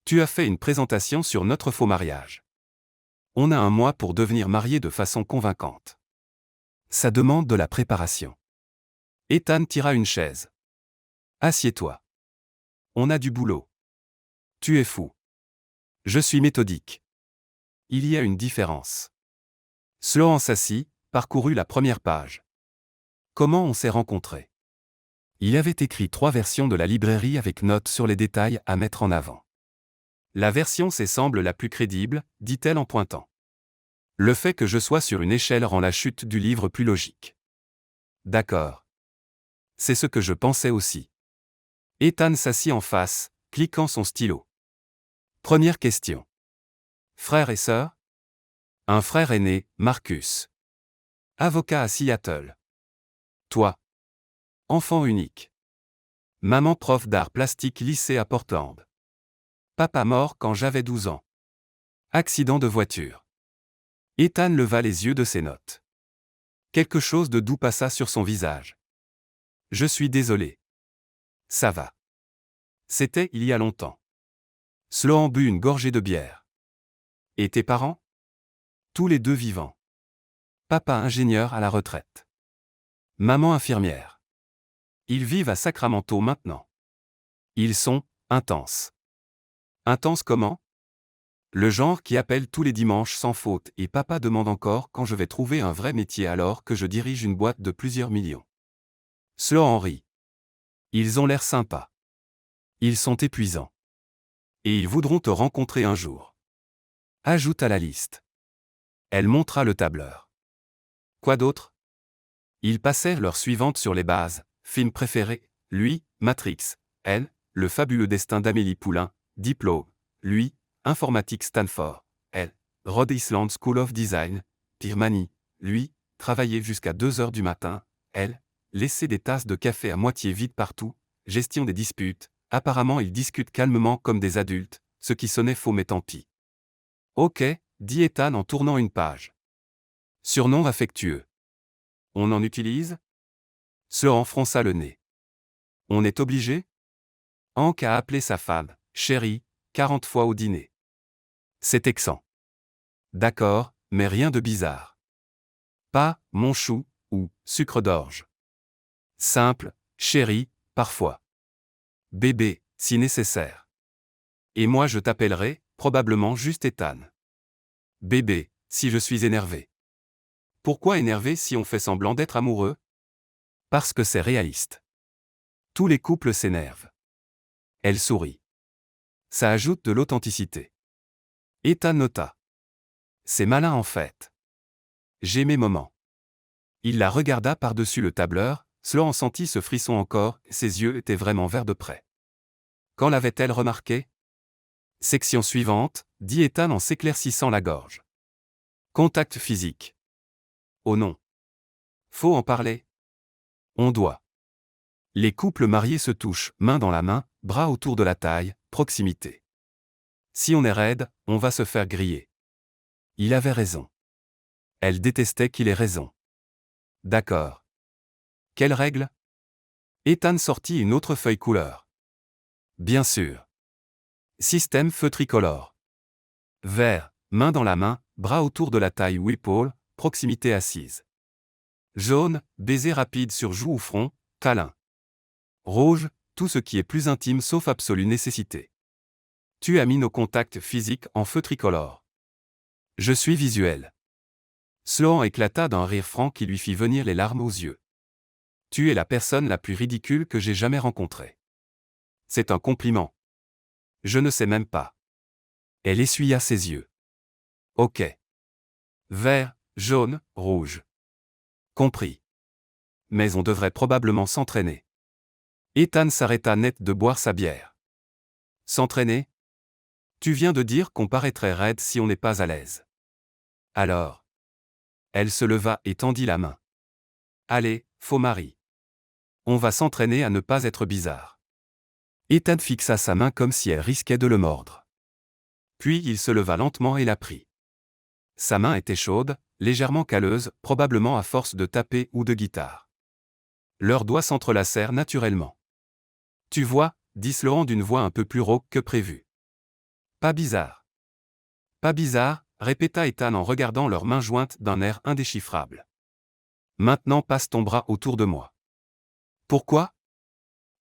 Tu as fait une présentation sur notre faux mariage. On a un mois pour devenir mariés de façon convaincante. Ça demande de la préparation. Ethan tira une chaise. Assieds-toi. On a du boulot. Tu es fou. Je suis méthodique. Il y a une différence. Sloan s'assit, parcourut la première page. Comment on s'est rencontrés? Il avait écrit 3 versions de la librairie avec notes sur les détails à mettre en avant. La version C semble la plus crédible, dit-elle en pointant. Le fait que je sois sur une échelle rend la chute du livre plus logique. D'accord. C'est ce que je pensais aussi. Ethan s'assit en face, cliquant son stylo. Première question. Frère et sœur? Un frère aîné, Marcus. Avocat à Seattle. Toi. Enfant unique. Maman prof d'art plastique lycée à Portland. Papa mort quand j'avais 12 ans. Accident de voiture. Ethan leva les yeux de ses notes. Quelque chose de doux passa sur son visage. Je suis désolé. Ça va. C'était il y a longtemps. Sloan but une gorgée de bière. Et tes parents? Tous les 2 vivants. Papa ingénieur à la retraite. Maman infirmière. Ils vivent à Sacramento maintenant. Ils sont intenses. Intenses comment? Le genre qui appelle tous les dimanches sans faute et papa demande encore quand je vais trouver un vrai métier alors que je dirige une boîte de plusieurs millions. Sloan rit. Ils ont l'air sympas. Ils sont épuisants. Et ils voudront te rencontrer un jour. Ajoute à la liste. Elle montra le tableur. Quoi d'autre? Ils passèrent l'heure suivante sur les bases, film préféré, lui, Matrix, elle, Le fabuleux destin d'Amélie Poulain, diplôme, lui, informatique Stanford, elle, Rhode Island School of Design, Pirmani, lui, travailler jusqu'à 2 heures du matin, elle, laisser des tasses de café à moitié vides partout, gestion des disputes, apparemment ils discutent calmement comme des adultes, ce qui sonnait faux mais tant pis. Ok, dit Ethan en tournant une page. Surnom affectueux. On en utilise? Sloan fronça le nez. On est obligé? Hank a appelé sa femme, chérie, 40 fois au dîner. C'est texan. D'accord, mais rien de bizarre. Pas, mon chou, ou, sucre d'orge. Simple, Chérie, parfois. Bébé, si nécessaire. Et moi je t'appellerai, probablement juste Ethan. Bébé, si je suis énervé. Pourquoi énervé si on fait semblant d'être amoureux? Parce que c'est réaliste. Tous les couples s'énervent. Elle sourit. Ça ajoute de l'authenticité. Ethan nota. C'est malin en fait. J'ai mes moments. Il la regarda par-dessus le tableur, Sloan sentit ce frisson encore, ses yeux étaient vraiment verts de près. Quand l'avait-elle remarqué? Section suivante, dit Ethan en s'éclaircissant la gorge. Contact physique. Oh non. Faut en parler. On doit. Les couples mariés se touchent, main dans la main, bras autour de la taille, proximité. Si on est raide, on va se faire griller. Il avait raison. Elle détestait qu'il ait raison. D'accord. Quelle règle? Ethan sortit une autre feuille couleur. Bien sûr. Système feu tricolore. Vert, main dans la main, bras autour de la taille Whipple, proximité assise. Jaune, baiser rapide sur joue ou front, câlin. Rouge, tout ce qui est plus intime sauf absolue nécessité. Tu as mis nos contacts physiques en feu tricolore. Je suis visuel. Sloan éclata d'un rire franc qui lui fit venir les larmes aux yeux. Tu es la personne la plus ridicule que j'ai jamais rencontrée. C'est un compliment. Je ne sais même pas. Elle essuya ses yeux. Ok. Vert, jaune, rouge. Compris. Mais on devrait probablement s'entraîner. Ethan s'arrêta net de boire sa bière. S'entraîner? Tu viens de dire qu'on paraîtrait raide si on n'est pas à l'aise. Alors. Elle se leva et tendit la main. Allez, faux mari. On va s'entraîner à ne pas être bizarre. Ethan fixa sa main comme si elle risquait de le mordre. Puis il se leva lentement et la prit. Sa main était chaude, légèrement calleuse, probablement à force de taper ou de guitare. Leurs doigts s'entrelacèrent naturellement. Tu vois, dit Sloan d'une voix un peu plus rauque que prévu. Pas bizarre. Pas bizarre, répéta Ethan en regardant leurs mains jointes d'un air indéchiffrable. Maintenant passe ton bras autour de moi. Pourquoi?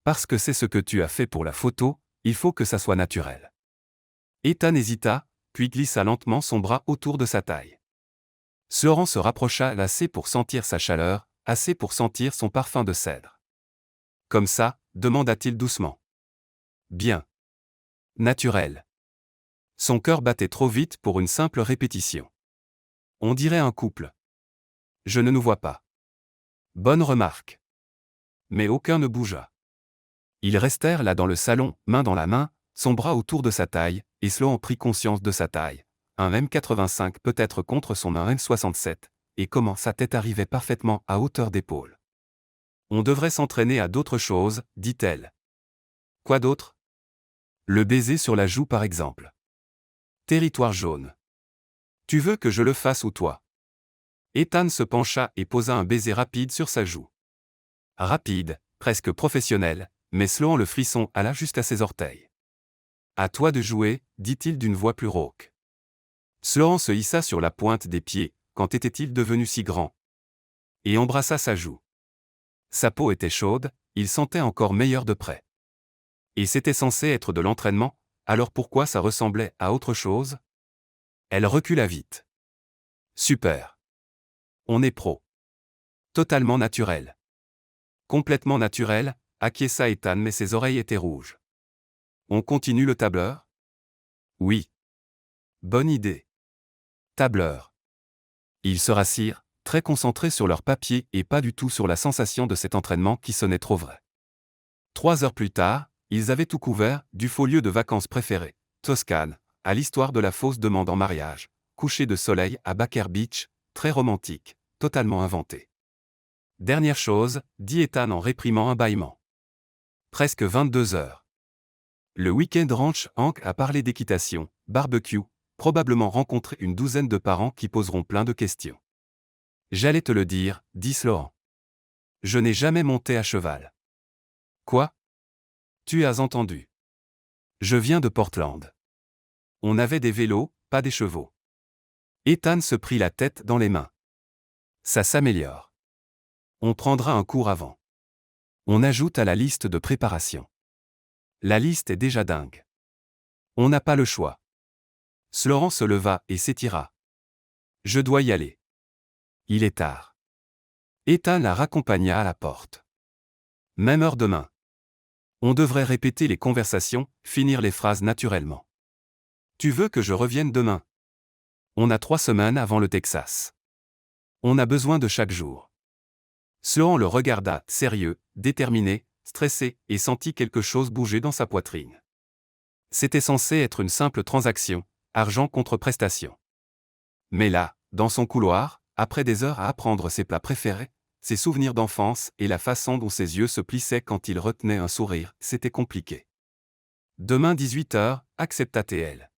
Parce que c'est ce que tu as fait pour la photo, il faut que ça soit naturel. Ethan hésita, puis glissa lentement son bras autour de sa taille. Sloan se rapprocha assez pour sentir sa chaleur, assez pour sentir son parfum de cèdre. Comme ça, demanda-t-il doucement. Bien. Naturel. Son cœur battait trop vite pour une simple répétition. On dirait un couple. Je ne nous vois pas. Bonne remarque. Mais aucun ne bougea. Ils restèrent là dans le salon, main dans la main, son bras autour de sa taille, et Sloan prit conscience de sa taille. Un M85 peut-être contre son M67, et comment sa tête arrivait parfaitement à hauteur d'épaule. On devrait s'entraîner à d'autres choses, dit-elle. Quoi d'autre? Le baiser sur la joue par exemple. Territoire jaune. Tu veux que je le fasse ou toi? Ethan se pencha et posa un baiser rapide sur sa joue. Rapide, presque professionnel, mais Sloan le frisson alla juste à ses orteils. À toi de jouer, dit-il d'une voix plus rauque. Sloan se hissa sur la pointe des pieds, quand était-il devenu si grand? Et embrassa sa joue. Sa peau était chaude, il sentait encore meilleur de près. Et c'était censé être de l'entraînement, alors pourquoi ça ressemblait à autre chose? Elle recula vite. Super. On est pro. Totalement naturel. Complètement naturel, acquiesça Ethan mais ses oreilles étaient rouges. On continue le tableur? Oui. Bonne idée. Tableur. Ils se rassirent, très concentrés sur leur papier et pas du tout sur la sensation de cet entraînement qui sonnait trop vrai. 3 heures plus tard, ils avaient tout couvert, du faux lieu de vacances préféré, Toscane, à l'histoire de la fausse demande en mariage, coucher de soleil à Baker Beach, très romantique, totalement inventé. Dernière chose, dit Ethan en réprimant un bâillement. Presque 22 heures. Le week-end ranch Hank a parlé d'équitation, barbecue, probablement rencontré une douzaine de parents qui poseront plein de questions. J'allais te le dire, dit Sloan. Je n'ai jamais monté à cheval. Quoi? Tu as entendu. Je viens de Portland. On avait des vélos, pas des chevaux. Ethan se prit la tête dans les mains. Ça s'améliore. On prendra un cours avant. On ajoute à la liste de préparation. La liste est déjà dingue. On n'a pas le choix. Laurent se leva et s'étira. Je dois y aller. Il est tard. Ethan la raccompagna à la porte. Même heure demain. On devrait répéter les conversations, finir les phrases naturellement. Tu veux que je revienne demain? On a 3 semaines avant le Texas. On a besoin de chaque jour. Laurent le regarda, sérieux, déterminé, stressé, et sentit quelque chose bouger dans sa poitrine. C'était censé être une simple transaction, argent contre prestation. Mais là, dans son couloir, après des heures à apprendre ses plats préférés, ses souvenirs d'enfance et la façon dont ses yeux se plissaient quand il retenait un sourire, c'était compliqué. Demain 18h, accepta-t-elle.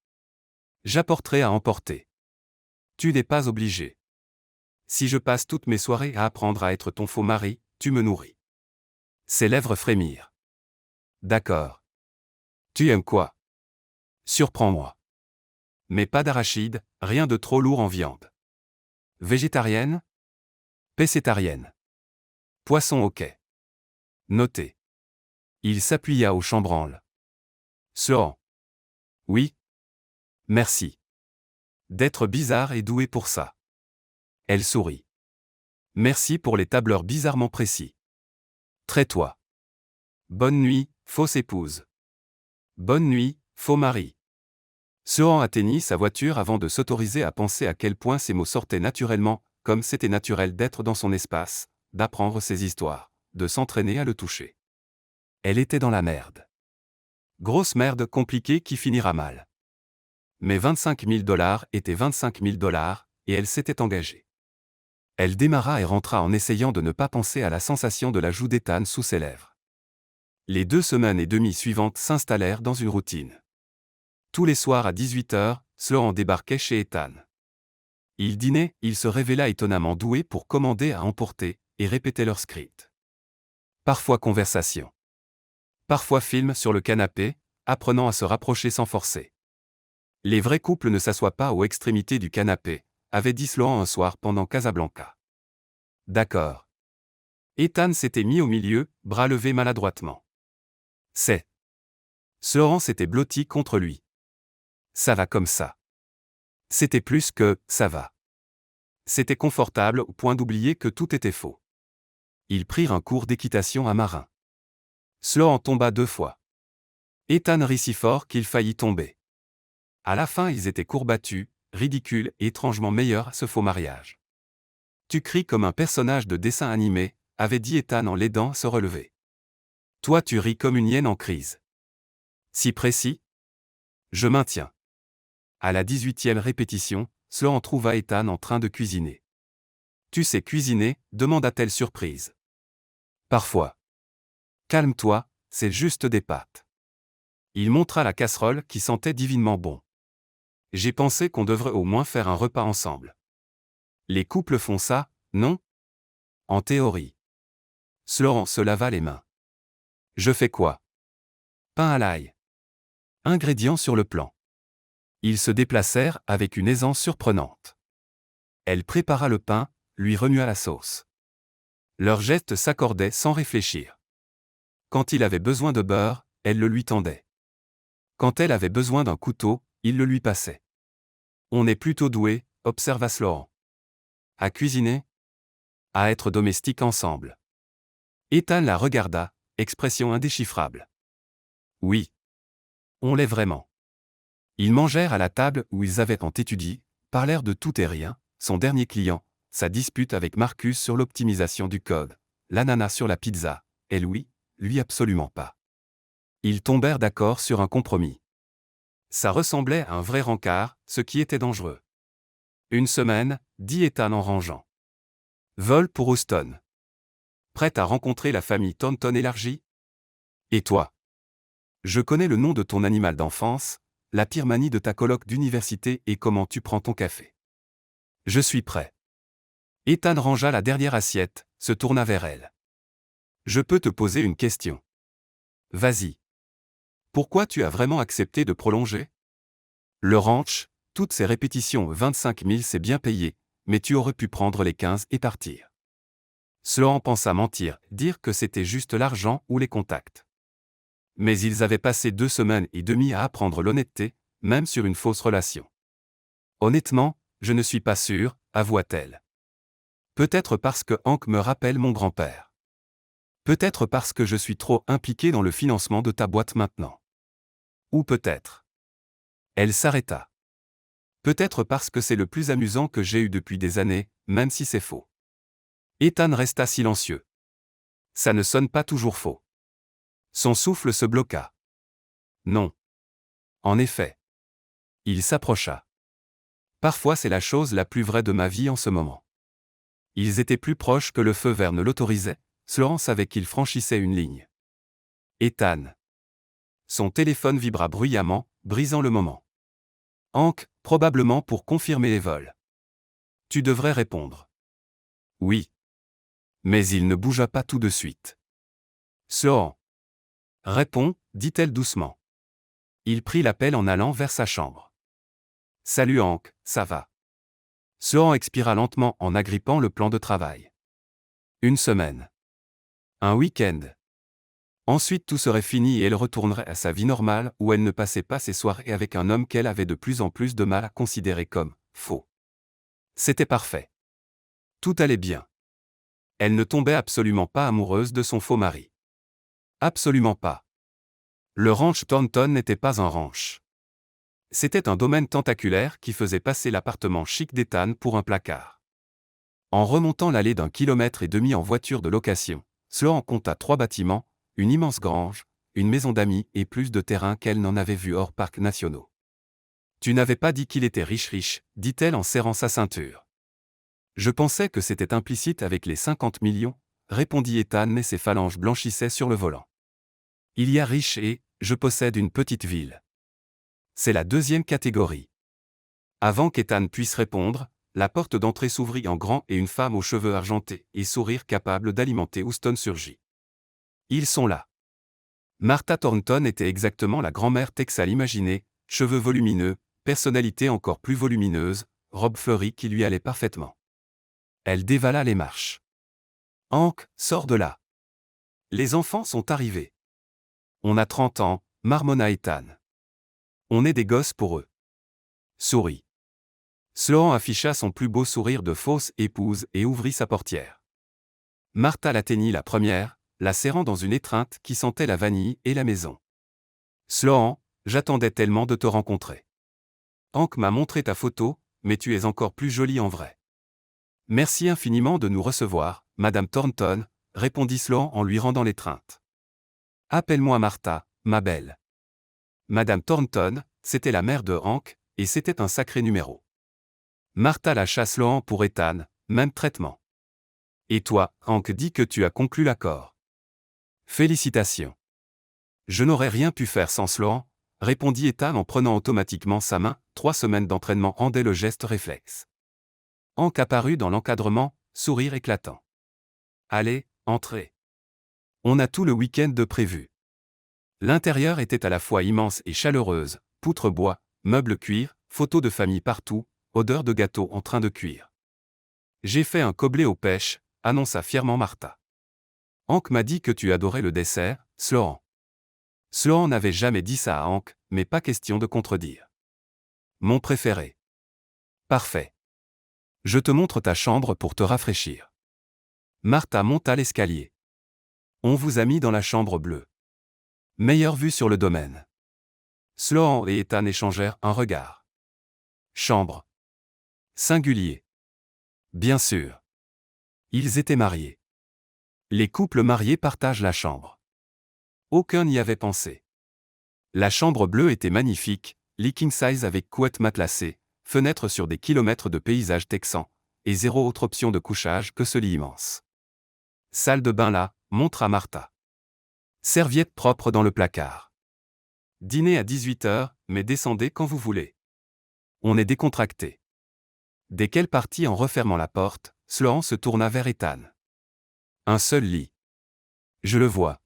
J'apporterai à emporter. Tu n'es pas obligé. Si je passe toutes mes soirées à apprendre à être ton faux mari, tu me nourris. Ses lèvres frémirent. D'accord. Tu aimes quoi? Surprends-moi. Mais pas d'arachide, rien de trop lourd en viande. Végétarienne? Pescétarienne. Poisson ok. Noté. Il s'appuya au chambranle. Laurent. Oui. Merci. D'être bizarre et doué pour ça. Elle sourit. Merci pour les tableurs bizarrement précis. Trais-toi. Bonne nuit, fausse épouse. Bonne nuit, faux mari. Laurent atteignit sa voiture avant de s'autoriser à penser à quel point ces mots sortaient naturellement, comme c'était naturel d'être dans son espace, d'apprendre ses histoires, de s'entraîner à le toucher. Elle était dans la merde. Grosse merde compliquée qui finira mal. Mais $25 000 étaient $25 000, et elle s'était engagée. Elle démarra et rentra en essayant de ne pas penser à la sensation de la joue d'Ethan sous ses lèvres. Les 2 semaines et demie suivantes s'installèrent dans une routine. Tous les soirs à 18h, Laurent débarquait chez Ethan. Ils dînaient, il se révéla étonnamment doué pour commander à emporter, et répétait leur script. Parfois conversation. Parfois film sur le canapé, apprenant à se rapprocher sans forcer. Les vrais couples ne s'assoient pas aux extrémités du canapé, avait dit Laurent un soir pendant Casablanca. D'accord. Ethan s'était mis au milieu, bras levés maladroitement. C'est. Laurent s'était blotti contre lui. Ça va comme ça. C'était plus que ça va. C'était confortable au point d'oublier que tout était faux. Ils prirent un cours d'équitation à Marin. Laurent tomba 2 fois. Ethan rit si fort qu'il faillit tomber. À la fin, ils étaient courbattus, ridicules et étrangement meilleurs à ce faux mariage. Tu cries comme un personnage de dessin animé, avait dit Ethan en l'aidant à se relever. Toi, tu ris comme une hyène en crise. Si précis? Je maintiens. À la 18e répétition, Laurent trouva Ethan en train de cuisiner. Tu sais cuisiner? Demanda-t-elle surprise. Parfois. Calme-toi, c'est juste des pâtes. Il montra la casserole qui sentait divinement bon. J'ai pensé qu'on devrait au moins faire un repas ensemble. Les couples font ça, non? En théorie. Laurent se lava les mains. Je fais quoi? Pain à l'ail. Ingrédients sur le plan. Ils se déplacèrent avec une aisance surprenante. Elle prépara le pain, lui remua la sauce. Leurs gestes s'accordaient sans réfléchir. Quand il avait besoin de beurre, elle le lui tendait. Quand elle avait besoin d'un couteau, il le lui passait. On est plutôt doué, observa Laurent. À cuisiner? À être domestique ensemble. Ethan la regarda, expression indéchiffrable. Oui. On l'est vraiment. Ils mangèrent à la table où ils avaient tant étudié, parlèrent de tout et rien, son dernier client, sa dispute avec Marcus sur l'optimisation du code, l'ananas sur la pizza, et lui absolument pas. Ils tombèrent d'accord sur un compromis. Ça ressemblait à un vrai rencard, ce qui était dangereux. Une semaine, dit Ethan en rangeant. Vol pour Houston. Prête à rencontrer la famille Thornton élargie? Et toi? Je connais le nom de ton animal d'enfance, la pire manie de ta coloc d'université et comment tu prends ton café. Je suis prêt. Ethan rangea la dernière assiette, se tourna vers elle. Je peux te poser une question. Vas-y. Pourquoi tu as vraiment accepté de prolonger? Le ranch, toutes ces répétitions 25 000 c'est bien payé, mais tu aurais pu prendre les 15 et partir. Sloan pensa mentir, dire que c'était juste l'argent ou les contacts. Mais ils avaient passé 2 semaines et demie à apprendre l'honnêteté, même sur une fausse relation. Honnêtement, je ne suis pas sûr, avoua-t-elle. Peut-être parce que Hank me rappelle mon grand-père. Peut-être parce que je suis trop impliqué dans le financement de ta boîte maintenant. Ou peut-être. Elle s'arrêta. Peut-être parce que c'est le plus amusant que j'ai eu depuis des années, même si c'est faux. Ethan resta silencieux. Ça ne sonne pas toujours faux. Son souffle se bloqua. Non. En effet. Il s'approcha. Parfois c'est la chose la plus vraie de ma vie en ce moment. Ils étaient plus proches que le feu vert ne l'autorisait, Sloan savait qu'il franchissait une ligne. Ethan. Son téléphone vibra bruyamment, brisant le moment. Hank, probablement pour confirmer les vols. Tu devrais répondre. Oui. Mais il ne bougea pas tout de suite. Sloan. Réponds, dit-elle doucement. Il prit l'appel en allant vers sa chambre. Salut Hank, ça va. Sloan expira lentement en agrippant le plan de travail. Une semaine. Un week-end. Ensuite tout serait fini et elle retournerait à sa vie normale où elle ne passait pas ses soirées avec un homme qu'elle avait de plus en plus de mal à considérer comme faux. C'était parfait. Tout allait bien. Elle ne tombait absolument pas amoureuse de son faux mari. Absolument pas. Le ranch Thornton n'était pas un ranch. C'était un domaine tentaculaire qui faisait passer l'appartement chic d'Ethan pour un placard. En remontant l'allée d'1,5 km en voiture de location, Sloan compta 3 bâtiments, une immense grange, une maison d'amis et plus de terrain qu'elle n'en avait vu hors parcs nationaux. Tu n'avais pas dit qu'il était riche, dit-elle en serrant sa ceinture. Je pensais que c'était implicite avec les 50 millions, répondit Ethan et ses phalanges blanchissaient sur le volant. Il y a riche et, je possède une petite ville. C'est la deuxième catégorie. Avant qu'Ethan puisse répondre, la porte d'entrée s'ouvrit en grand et une femme aux cheveux argentés et sourire capable d'alimenter Houston surgit. Ils sont là. Martha Thornton était exactement la grand-mère texale imaginée, cheveux volumineux, personnalité encore plus volumineuse, robe fleurie qui lui allait parfaitement. Elle dévala les marches. Hank, sors de là. Les enfants sont arrivés. On a 30 ans, marmonna Ethan. On est des gosses pour eux. Souris. Sloan afficha son plus beau sourire de fausse épouse et ouvrit sa portière. Martha l'atteignit la première, la serrant dans une étreinte qui sentait la vanille et la maison. Sloan, j'attendais tellement de te rencontrer. Hank m'a montré ta photo, mais tu es encore plus jolie en vrai. Merci infiniment de nous recevoir, Madame Thornton, répondit Sloan en lui rendant l'étreinte. Appelle-moi Martha, ma belle. Madame Thornton, c'était la mère de Hank, et c'était un sacré numéro. Martha lâcha Sloan pour Ethan, même traitement. Et toi, Hank dit que tu as conclu l'accord. Félicitations. Je n'aurais rien pu faire sans Sloan, répondit Ethan en prenant automatiquement sa main, 3 semaines d'entraînement rendaient le geste réflexe. Hank apparut dans l'encadrement, sourire éclatant. Allez, entrez. On a tout le week-end de prévu. L'intérieur était à la fois immense et chaleureuse, poutres bois, meubles cuir, photos de famille partout, odeur de gâteau en train de cuire. J'ai fait un coblé aux pêches, annonça fièrement Martha. Hank m'a dit que tu adorais le dessert, Sloan. Sloan n'avait jamais dit ça à Hank, mais pas question de contredire. Mon préféré. Parfait. Je te montre ta chambre pour te rafraîchir. Martha monta l'escalier. On vous a mis dans la chambre bleue. Meilleure vue sur le domaine. Sloan et Ethan échangèrent un regard. Chambre. Singulier. Bien sûr. Ils étaient mariés. Les couples mariés partagent la chambre. Aucun n'y avait pensé. La chambre bleue était magnifique, lit king size avec couette matelassée, fenêtre sur des kilomètres de paysages texans, et zéro autre option de couchage que ce lit immense. Salle de bain là, montre à Martha. Serviette propre dans le placard. Dîner à 18h, mais descendez quand vous voulez. On est décontracté. Dès qu'elle partit en refermant la porte, Sloan se tourna vers Ethan. Un seul lit. Je le vois.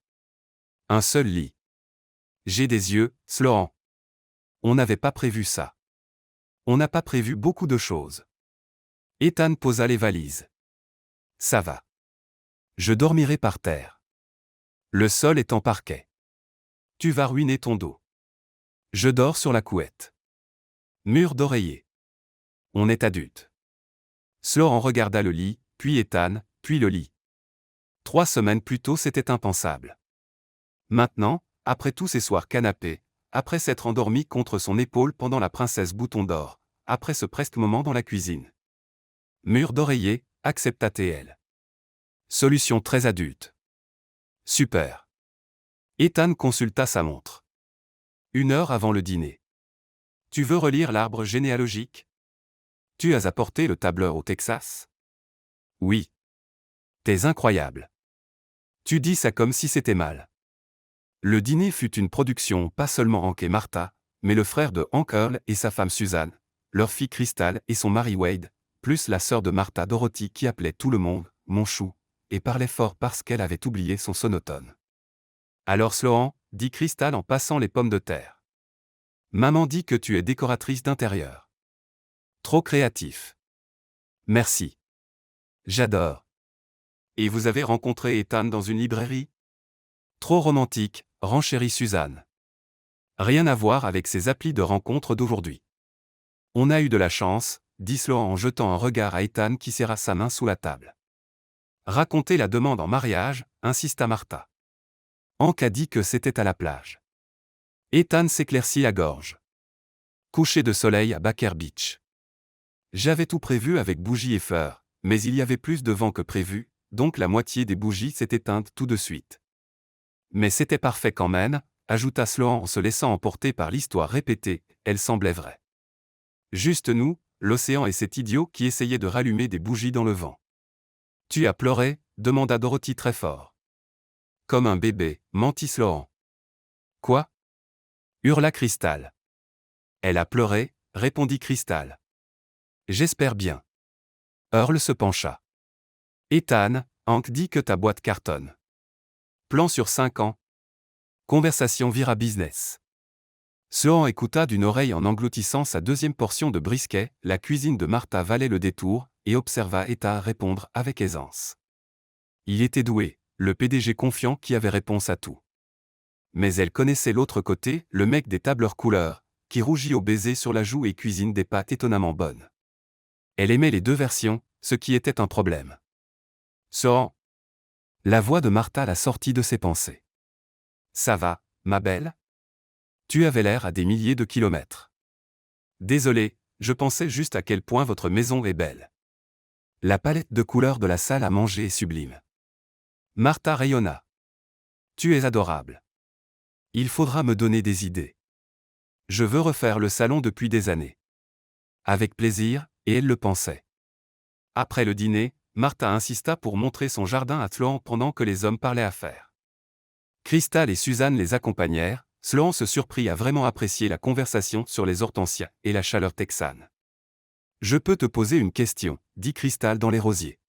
Un seul lit. J'ai des yeux, Sloan. On n'avait pas prévu ça. On n'a pas prévu beaucoup de choses. Ethan posa les valises. Ça va. Je dormirai par terre. Le sol est en parquet. Tu vas ruiner ton dos. Je dors sur la couette. Mur d'oreiller. On est adulte. Sloan regarda le lit, puis Ethan, puis le lit. 3 semaines plus tôt, c'était impensable. Maintenant, après tous ces soirs canapés, après s'être endormi contre son épaule pendant la princesse Bouton d'Or, après ce presque moment dans la cuisine. Mur d'oreiller, accepta-t-elle. Solution très adulte. Super. Ethan consulta sa montre. 1 heure avant le dîner. Tu veux relire l'arbre généalogique? Tu as apporté le tableur au Texas? Oui. T'es incroyable. Tu dis ça comme si c'était mal. Le dîner fut une production pas seulement Hank et Martha, mais le frère de Hank Earl et sa femme Suzanne, leur fille Crystal et son mari Wade, plus la sœur de Martha Dorothy qui appelait tout le monde « mon chou » et parlait fort parce qu'elle avait oublié son sonotone. Alors Sloan, dit Crystal en passant les pommes de terre. Maman dit que tu es décoratrice d'intérieur. Trop créatif. Merci. J'adore. Et vous avez rencontré Ethan dans une librairie? Trop romantique, renchérit Suzanne. Rien à voir avec ces applis de rencontres d'aujourd'hui. On a eu de la chance, dit Sloan en jetant un regard à Ethan qui serra sa main sous la table. Racontez la demande en mariage, insista Martha. Hank a dit que c'était à la plage. Ethan s'éclaircit la gorge. Coucher de soleil à Baker Beach. J'avais tout prévu avec bougies et fleurs, mais il y avait plus de vent que prévu, donc la moitié des bougies s'est éteinte tout de suite. Mais c'était parfait quand même, ajouta Sloan en se laissant emporter par l'histoire répétée, elle semblait vraie. Juste nous, l'océan et cet idiot qui essayait de rallumer des bougies dans le vent. Tu as pleuré? Demanda Dorothy très fort. Comme un bébé, mentit Sloan. Quoi? Hurla Crystal. Elle a pleuré, répondit Crystal. J'espère bien. Earl se pencha. Ethan, Hank dit que ta boîte cartonne. Plan sur 5 ans. Conversation vira business. Sloan écouta d'une oreille en engloutissant sa deuxième portion de brisket, la cuisine de Martha valait le détour, et observa Ethan répondre avec aisance. Il était doué, le PDG confiant qui avait réponse à tout. Mais elle connaissait l'autre côté, le mec des tableurs couleurs, qui rougit au baiser sur la joue et cuisine des pâtes étonnamment bonnes. Elle aimait les 2 versions, ce qui était un problème. Sloan. La voix de Martha la sortit de ses pensées. Ça va, ma belle? Tu avais l'air à des milliers de kilomètres. Désolé, je pensais juste à quel point votre maison est belle. La palette de couleurs de la salle à manger est sublime. Martha rayonna. Tu es adorable. Il faudra me donner des idées. Je veux refaire le salon depuis des années. Avec plaisir, et elle le pensait. Après le dîner, Martha insista pour montrer son jardin à Sloan pendant que les hommes parlaient affaires. Crystal et Suzanne les accompagnèrent. Sloan se surprit à vraiment apprécier la conversation sur les hortensias et la chaleur texane. Je peux te poser une question, dit Crystal dans les rosiers.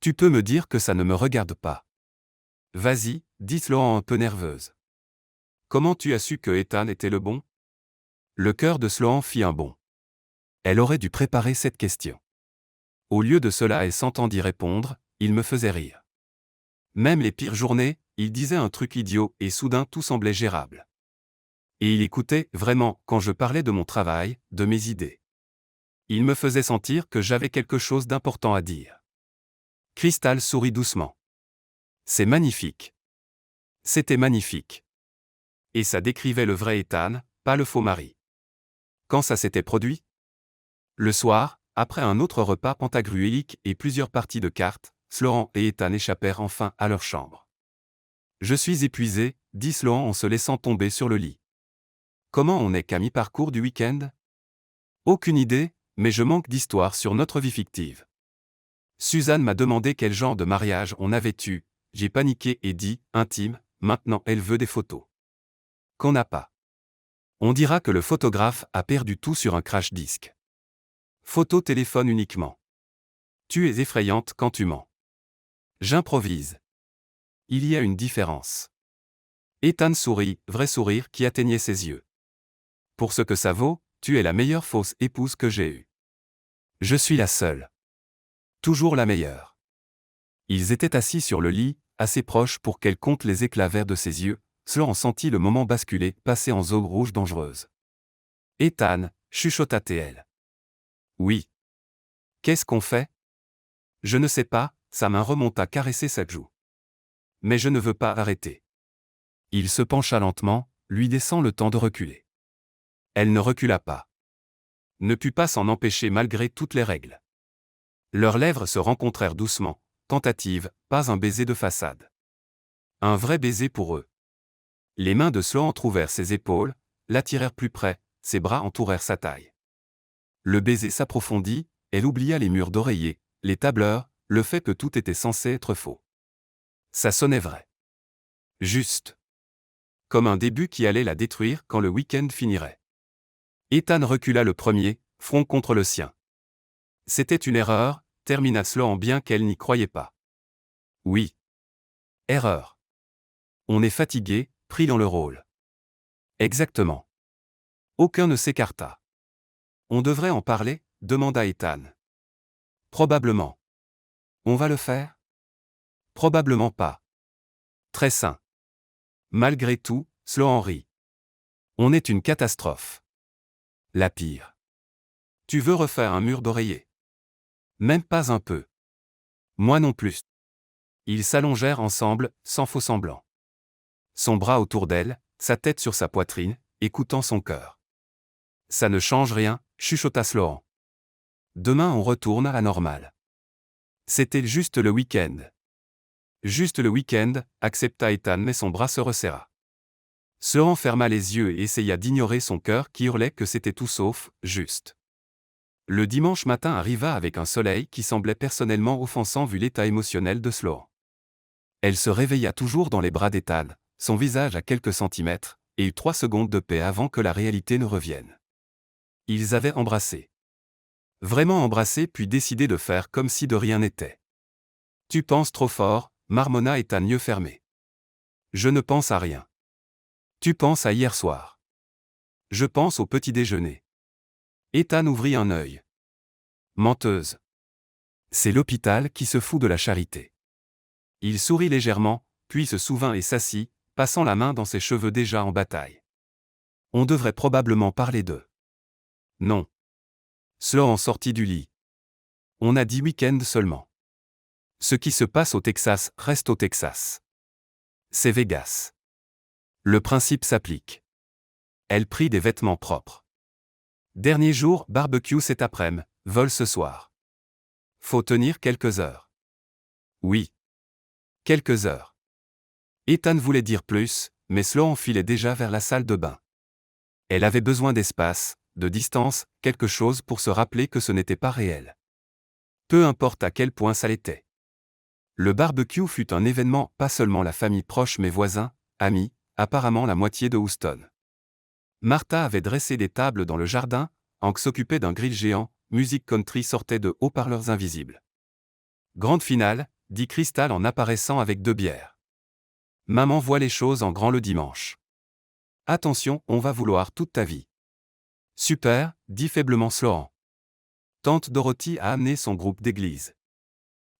Tu peux me dire que ça ne me regarde pas. Vas-y, dit Sloan un peu nerveuse. Comment tu as su que Ethan était le bon? Le cœur de Sloan fit un bond. Elle aurait dû préparer cette question. Au lieu de cela, elle s'entendit répondre, il me faisait rire. Même les pires journées, il disait un truc idiot et soudain tout semblait gérable. Et il écoutait, vraiment, quand je parlais de mon travail, de mes idées. Il me faisait sentir que j'avais quelque chose d'important à dire. Crystal sourit doucement. C'est magnifique. C'était magnifique. Et ça décrivait le vrai Ethan, pas le faux mari. Quand ça s'était produit? Le soir, après un autre repas pantagruélique et plusieurs parties de cartes, Sloan et Ethan échappèrent enfin à leur chambre. Je suis épuisé, dit Sloan en se laissant tomber sur le lit. Comment on est qu'à mi-parcours du week-end? Aucune idée, mais je manque d'histoire sur notre vie fictive. Suzanne m'a demandé quel genre de mariage on avait eu, j'ai paniqué et dit, intime, maintenant elle veut des photos. Qu'on n'a pas. On dira que le photographe a perdu tout sur un crash disque. Photo téléphone uniquement. Tu es effrayante quand tu mens. J'improvise. Il y a une différence. Ethan sourit, vrai sourire qui atteignait ses yeux. Pour ce que ça vaut, tu es la meilleure fausse épouse que j'ai eue. Je suis la seule. Toujours la meilleure. Ils étaient assis sur le lit, assez proches pour qu'elle compte les éclats verts de ses yeux. Sloan sentit le moment basculer, passer en zone rouge dangereuse. Ethan, chuchota-t-elle. Oui. Qu'est-ce qu'on fait? Je ne sais pas, sa main remonta caresser sa joue. Mais je ne veux pas arrêter. Il se pencha lentement, lui laissant le temps de reculer. Elle ne recula pas. Ne put pas s'en empêcher malgré toutes les règles. Leurs lèvres se rencontrèrent doucement, tentative, pas un baiser de façade. Un vrai baiser pour eux. Les mains de Sloan trouvèrent ses épaules, l'attirèrent plus près, ses bras entourèrent sa taille. Le baiser s'approfondit, elle oublia les murs d'oreiller, les tableurs, le fait que tout était censé être faux. Ça sonnait vrai. Juste. Comme un début qui allait la détruire quand le week-end finirait. Ethan recula le premier, front contre le sien. C'était une erreur, termina Sloan bien qu'elle n'y croyait pas. Oui. Erreur. On est fatigué, pris dans le rôle. Exactement. Aucun ne s'écarta. On devrait en parler, demanda Ethan. Probablement. On va le faire? Probablement pas. Très sain. Malgré tout, Sloan rit. On est une catastrophe. La pire. Tu veux refaire un mur d'oreiller? Même pas un peu. Moi non plus. Ils s'allongèrent ensemble, sans faux semblant. Son bras autour d'elle, sa tête sur sa poitrine, écoutant son cœur. Ça ne change rien, chuchota Sloan. Demain on retourne à la normale. C'était juste le week-end. Juste le week-end, accepta Ethan mais son bras se resserra. Sloan ferma les yeux et essaya d'ignorer son cœur qui hurlait que c'était tout sauf juste. Le dimanche matin arriva avec un soleil qui semblait personnellement offensant vu l'état émotionnel de Sloan. Elle se réveilla toujours dans les bras d'Ethan, son visage à quelques centimètres, et eut 3 secondes de paix avant que la réalité ne revienne. Ils avaient embrassé. Vraiment embrassé puis décidé de faire comme si de rien n'était. Tu penses trop fort, marmonna Ethan yeux fermés. Je ne pense à rien. Tu penses à hier soir. Je pense au petit déjeuner. Ethan ouvrit un œil. Menteuse. C'est l'hôpital qui se fout de la charité. Il sourit légèrement, puis se souvint et s'assit, passant la main dans ses cheveux déjà en bataille. On devrait probablement parler d'eux. Non. Sloan sortit du lit. On a dit week-end seulement. Ce qui se passe au Texas reste au Texas. C'est Vegas. Le principe s'applique. Elle prit des vêtements propres. Dernier jour, barbecue cet après-midi, vol ce soir. Faut tenir quelques heures. Oui. Quelques heures. Ethan voulait dire plus, mais Sloan filait déjà vers la salle de bain. Elle avait besoin d'espace, de distance, quelque chose pour se rappeler que ce n'était pas réel. Peu importe à quel point ça l'était. Le barbecue fut un événement, pas seulement la famille proche mais voisins, amis, apparemment la moitié de Houston. Martha avait dressé des tables dans le jardin, Hank s'occupait d'un grill géant, musique country sortait de haut-parleurs invisibles. Grande finale, dit Crystal en apparaissant avec 2 bières. Maman voit les choses en grand le dimanche. Attention, on va vouloir toute ta vie. Super, dit faiblement Sloan. Tante Dorothy a amené son groupe d'église.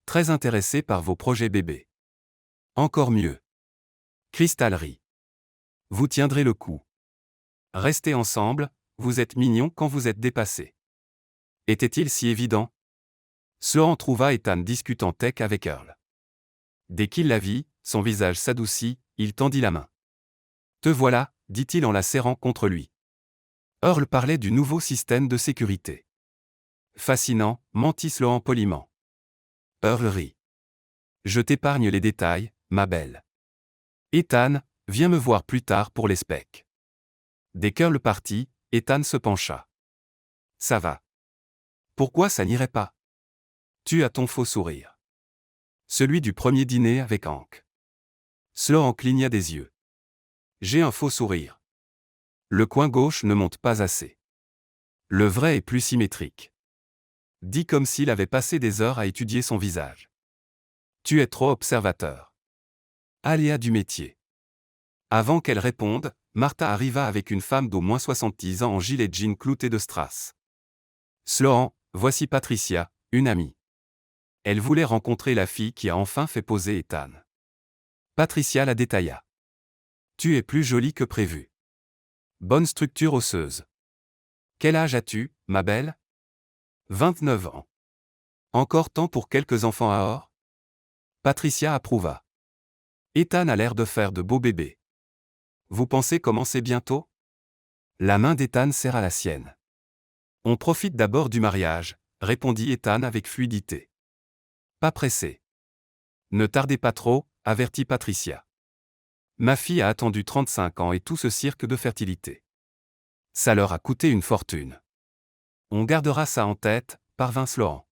Très intéressée par vos projets bébés. Encore mieux. Crystal rit. Vous tiendrez le coup. Restez ensemble, vous êtes mignons quand vous êtes dépassés. Était-il si évident? Sloan trouva Ethan discutant tech avec Earl. Dès qu'il la vit, son visage s'adoucit, il tendit la main. Te voilà, dit-il en la serrant contre lui. Earl parlait du nouveau système de sécurité. Fascinant, mentit Sloan poliment. Earl rit. Je t'épargne les détails, ma belle. Ethan, viens me voir plus tard pour les specs. Dès qu'Earl partit, Ethan se pencha. Ça va. Pourquoi ça n'irait pas? Tu as ton faux sourire. Celui du premier dîner avec Hank. Sloan cligna des yeux. J'ai un faux sourire. Le coin gauche ne monte pas assez. Le vrai est plus symétrique. Dit comme s'il avait passé des heures à étudier son visage. Tu es trop observateur. Aléa du métier. Avant qu'elle réponde, Martha arriva avec une femme d'au moins 70 ans en gilet jean clouté de strass. Sloan, voici Patricia, une amie. Elle voulait rencontrer la fille qui a enfin fait poser Ethan. Patricia la détailla. Tu es plus jolie que prévu. Bonne structure osseuse. Quel âge as-tu, ma belle? 29 ans. Encore temps pour quelques enfants à or? Patricia approuva. Ethan a l'air de faire de beaux bébés. Vous pensez commencer bientôt? La main d'Ethan serra la sienne. On profite d'abord du mariage, répondit Ethan avec fluidité. Pas pressé. Ne tardez pas trop, avertit Patricia. Ma fille a attendu 35 ans et tout ce cirque de fertilité. Ça leur a coûté une fortune. On gardera ça en tête, parvint Sloan.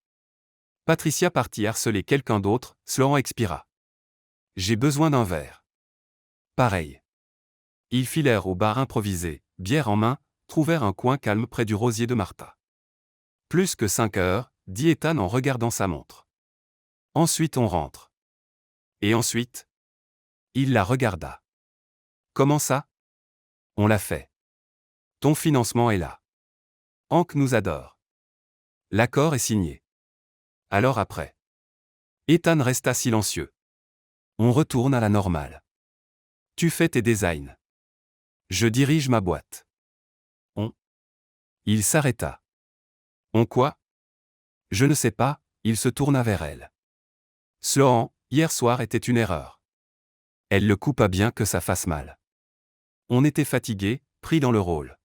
Patricia partit harceler quelqu'un d'autre, Sloan expira. J'ai besoin d'un verre. Pareil. Ils filèrent au bar improvisé, bière en main, trouvèrent un coin calme près du rosier de Martha. Plus que 5 heures, dit Ethan en regardant sa montre. Ensuite on rentre. Et ensuite? Il la regarda. Comment ça? On l'a fait. Ton financement est là. Hank nous adore. L'accord est signé. Alors après? Ethan resta silencieux. On retourne à la normale. Tu fais tes designs. Je dirige ma boîte. On. Il s'arrêta. On quoi? Je ne sais pas, il se tourna vers elle. Sloan, hier soir était une erreur. Elle le coupa bien que ça fasse mal. On était fatigué, pris dans le rôle.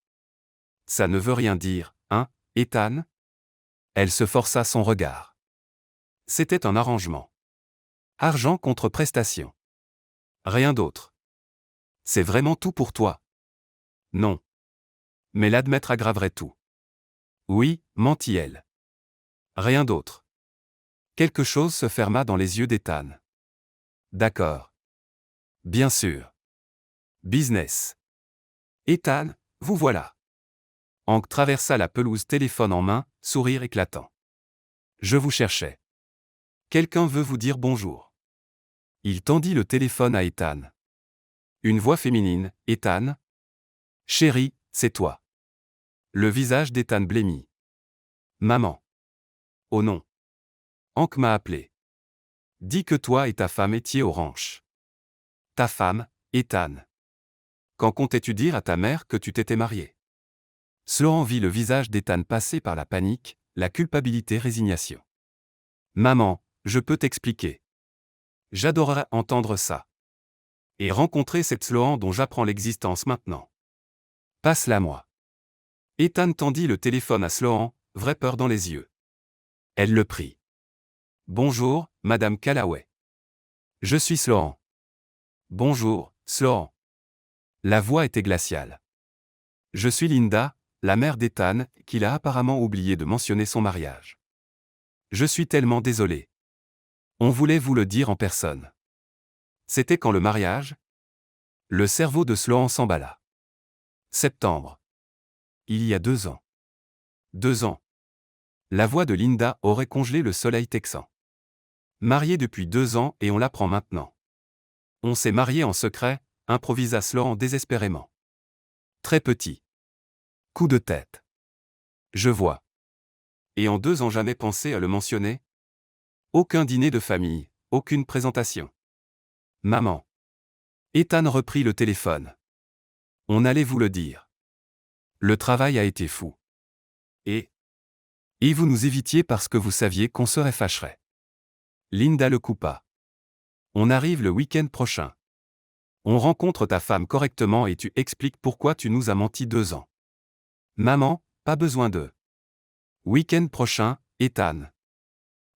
Ça ne veut rien dire, hein, Ethan? Elle se força son regard. C'était un arrangement. Argent contre prestation. Rien d'autre. C'est vraiment tout pour toi? Non. Mais l'admettre aggraverait tout. Oui, mentit-elle. Rien d'autre. Quelque chose se ferma dans les yeux d'Ethan. D'accord. Bien sûr. Business. Ethan, vous voilà. Hank traversa la pelouse téléphone en main, sourire éclatant. Je vous cherchais. Quelqu'un veut vous dire bonjour. Il tendit le téléphone à Ethan. Une voix féminine, Ethan? Chérie, c'est toi. Le visage d'Ethan blêmit. Maman. Oh non. Hank m'a appelé. Dis que toi et ta femme étiez au ranch. Ta femme, Ethan. Quand comptais-tu dire à ta mère que tu t'étais marié? Sloan vit le visage d'Ethan passer par la panique, la culpabilité, résignation. Maman, je peux t'expliquer. J'adorerais entendre ça. Et rencontrer cette Sloan dont j'apprends l'existence maintenant. Passe-la moi. Ethan tendit le téléphone à Sloan, vraie peur dans les yeux. Elle le prit. Bonjour, Madame Callaway. Je suis Sloan. Bonjour, Sloan. La voix était glaciale. Je suis Linda, la mère d'Ethan, qu'il a apparemment oublié de mentionner son mariage. Je suis tellement désolé. On voulait vous le dire en personne. C'était quand le mariage? Le cerveau de Sloan s'emballa. Septembre. Il y a 2 ans. 2 ans. La voix de Linda aurait congelé le soleil texan. Mariée depuis 2 ans et on l'apprend maintenant. On s'est marié en secret, improvisa Sloan désespérément. Très petit. Coup de tête. Je vois. Et en 2 ans jamais pensé à le mentionner? Aucun dîner de famille, aucune présentation. Maman. Ethan reprit le téléphone. On allait vous le dire. Le travail a été fou. Et vous nous évitiez parce que vous saviez qu'on serait fâcherait. Linda le coupa. On arrive le week-end prochain. On rencontre ta femme correctement et tu expliques pourquoi tu nous as menti 2 ans. Maman, pas besoin de. Week-end prochain, Ethan.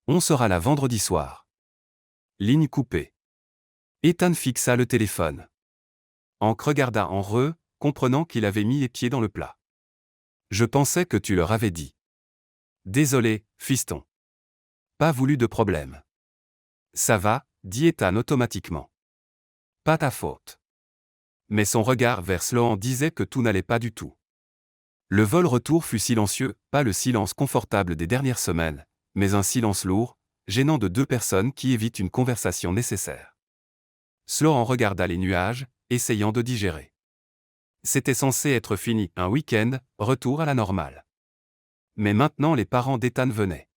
On sera là vendredi soir. Ligne coupée. Ethan fixa le téléphone. Hank regarda en re, comprenant qu'il avait mis les pieds dans le plat. Je pensais que tu leur avais dit. Désolé, fiston. Pas voulu de problème. Ça va, dit Ethan automatiquement. Pas ta faute. Mais son regard vers Sloan disait que tout n'allait pas du tout. Le vol retour fut silencieux, pas le silence confortable des dernières semaines, mais un silence lourd, gênant de 2 personnes qui évitent une conversation nécessaire. Sloan regarda les nuages, essayant de digérer. C'était censé être fini, un week-end, retour à la normale. Mais maintenant les parents d'Ethan venaient.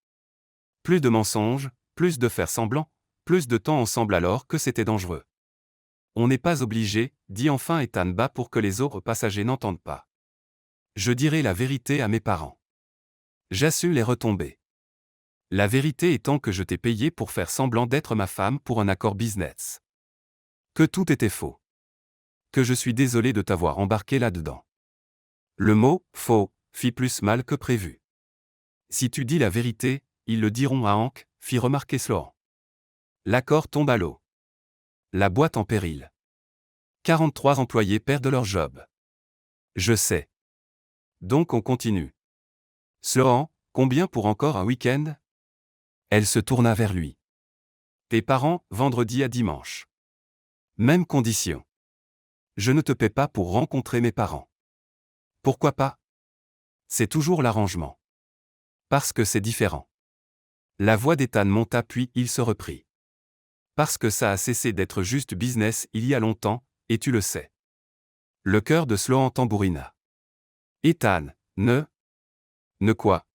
Plus de mensonges, Plus de faire semblant, plus de temps ensemble alors que c'était dangereux. On n'est pas obligé, dit enfin Ethan bas pour que les autres passagers n'entendent pas. Je dirai la vérité à mes parents. J'assume les retombées. La vérité étant que je t'ai payé pour faire semblant d'être ma femme pour un accord business. Que tout était faux. Que je suis désolé de t'avoir embarqué là-dedans. Le mot « faux » fit plus mal que prévu. Si tu dis la vérité, ils le diront à Hank, fit remarquer Sloan. L'accord tombe à l'eau. La boîte en péril. 43 employés perdent leur job. Je sais. Donc on continue. Sloan, combien pour encore un week-end? Elle se tourna vers lui. Tes parents, vendredi à dimanche. Même condition. Je ne te paie pas pour rencontrer mes parents. Pourquoi pas? C'est toujours l'arrangement. Parce que c'est différent. La voix d'Ethan monta puis il se reprit. Parce que ça a cessé d'être juste business il y a longtemps, et tu le sais. Le cœur de Sloan tambourina. Ethan, ne quoi?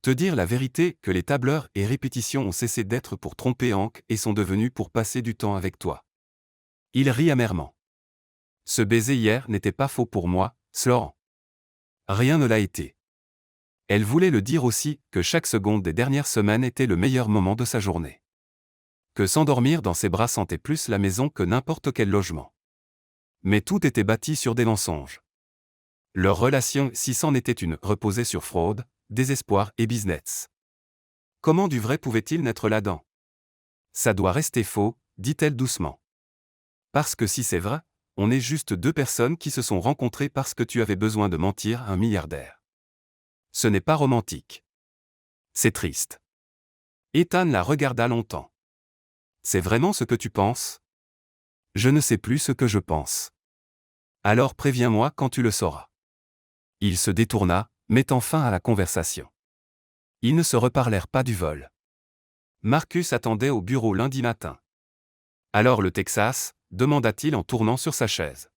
Te dire la vérité que les tableurs et répétitions ont cessé d'être pour tromper Hank et sont devenus pour passer du temps avec toi. Il rit amèrement. Ce baiser hier n'était pas faux pour moi, Sloan. Rien ne l'a été. Elle voulait le dire aussi que chaque seconde des dernières semaines était le meilleur moment de sa journée. Que s'endormir dans ses bras sentait plus la maison que n'importe quel logement. Mais tout était bâti sur des mensonges. Leur relation, si c'en était une, reposait sur fraude, désespoir et business. Comment du vrai pouvait-il naître là-dedans? Ça doit rester faux, dit-elle doucement. Parce que si c'est vrai, on est juste deux personnes qui se sont rencontrées parce que tu avais besoin de mentir à un milliardaire. Ce n'est pas romantique. C'est triste. Ethan la regarda longtemps. C'est vraiment ce que tu penses? Je ne sais plus ce que je pense. Alors préviens-moi quand tu le sauras. Il se détourna, mettant fin à la conversation. Ils ne se reparlèrent pas du vol. Marcus attendait au bureau lundi matin. Alors le Texas, demanda-t-il en tournant sur sa chaise.